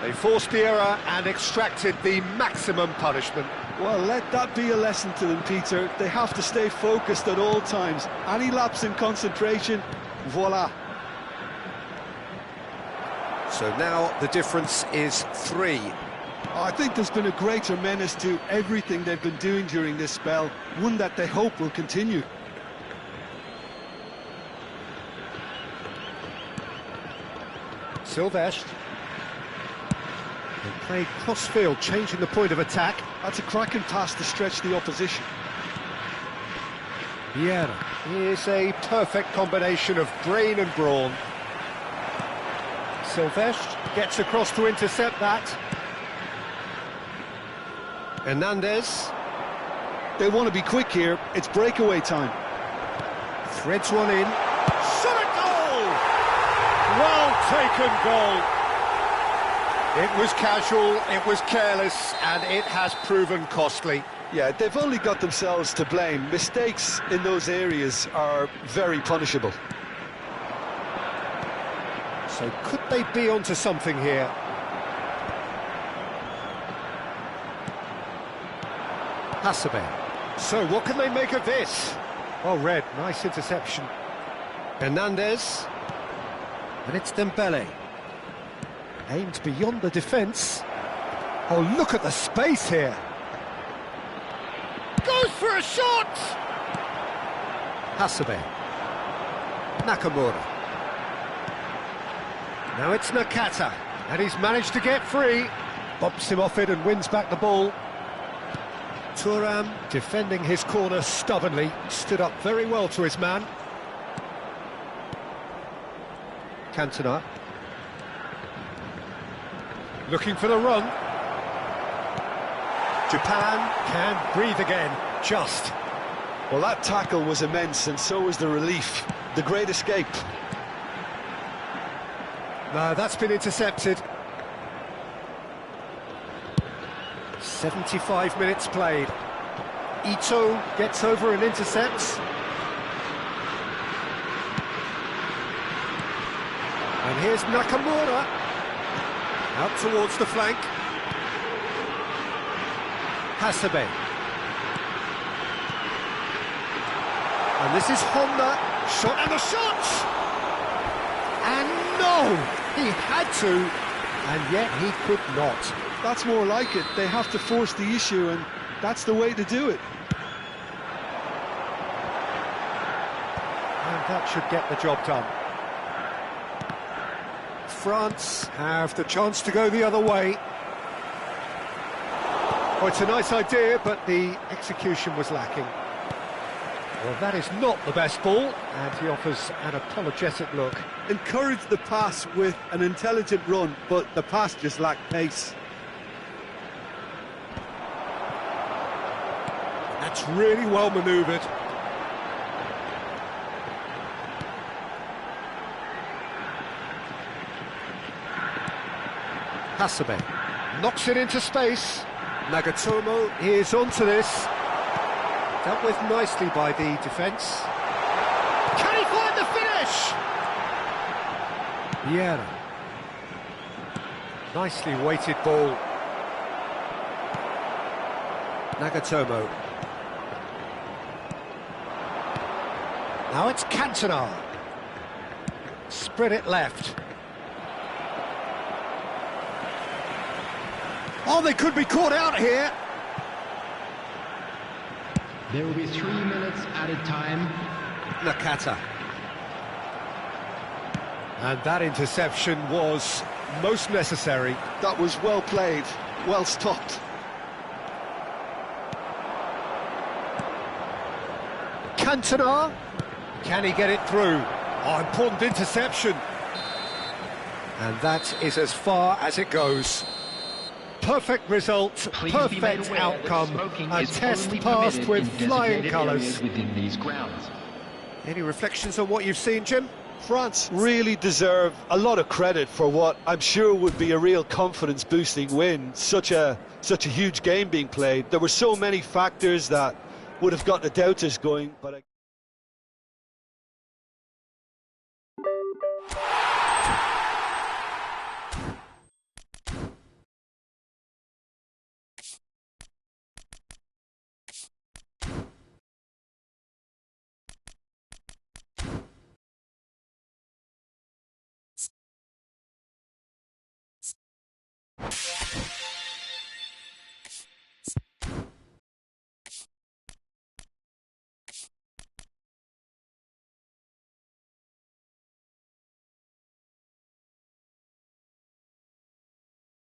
They forced the error and extracted the maximum punishment. Well, let that be a lesson to them, Peter. They have to stay focused at all times. Any lapse in concentration, voila. So now the difference is 3. I think there's been a greater menace to everything they've been doing during this spell, one that they hope will continue. Silvestre. They played cross-field, changing the point of attack. That's a cracking pass to stretch the opposition. Vieira is a perfect combination of brain and brawn. Silvestre gets across to intercept that. Hernandez. They want to be quick here. It's breakaway time. Threads one in. Shot a goal! Well taken goal. It was casual, it was careless, and it has proven costly. Yeah, they've only got themselves to blame. Mistakes in those areas are very punishable. So could they be onto something here? Hasebe. So what can they make of this? Oh, Red, nice interception. Hernandez. And it's Dembele. Aimed beyond the defence. Oh, look at the space here. Goes for a shot! Hasebe. Nakamura. Now it's Nakata, and he's managed to get free. Bumps him off it and wins back the ball. Thuram, defending his corner stubbornly, stood up very well to his man. Cantona. Looking for the run. Japan can breathe again, just. Well, that tackle was immense, and so was the relief. The great escape. No, that's been intercepted. 75 minutes played. Ito gets over and intercepts. And here's Nakamura. Out towards the flank. Hasebe. And this is Honda. Shot and the shot! And no! He had to, and yet he could not. That's more like it. They have to force the issue, and that's the way to do it. And that should get the job done. France have the chance to go the other way. Oh, it's a nice idea, but the execution was lacking. Well, that is not the best ball, and he offers an apologetic look. Encourage the pass with an intelligent run, but the pass just lacked pace. That's really well manoeuvred. Hasebe knocks it into space. Nagatomo is onto this. Dealt with nicely by the defence. Can he find the finish? Vieira. Nicely weighted ball. Nagatomo. Now it's Cantona. Spread it left. Oh, they could be caught out here. There will be 3 minutes added time. Nakata. And that interception was most necessary. That was well played, well stopped. Cantona. Can he get it through? Oh, important interception. And that is as far as it goes. Perfect result, Please be made perfect aware that outcome, smoking a is test only passed permitted with in flying designated colours. areas within these grounds. Any reflections on what you've seen, Jim? France really deserve a lot of credit for what I'm sure would be a real confidence-boosting win. Such a huge game being played. There were so many factors that would have got the doubters going, but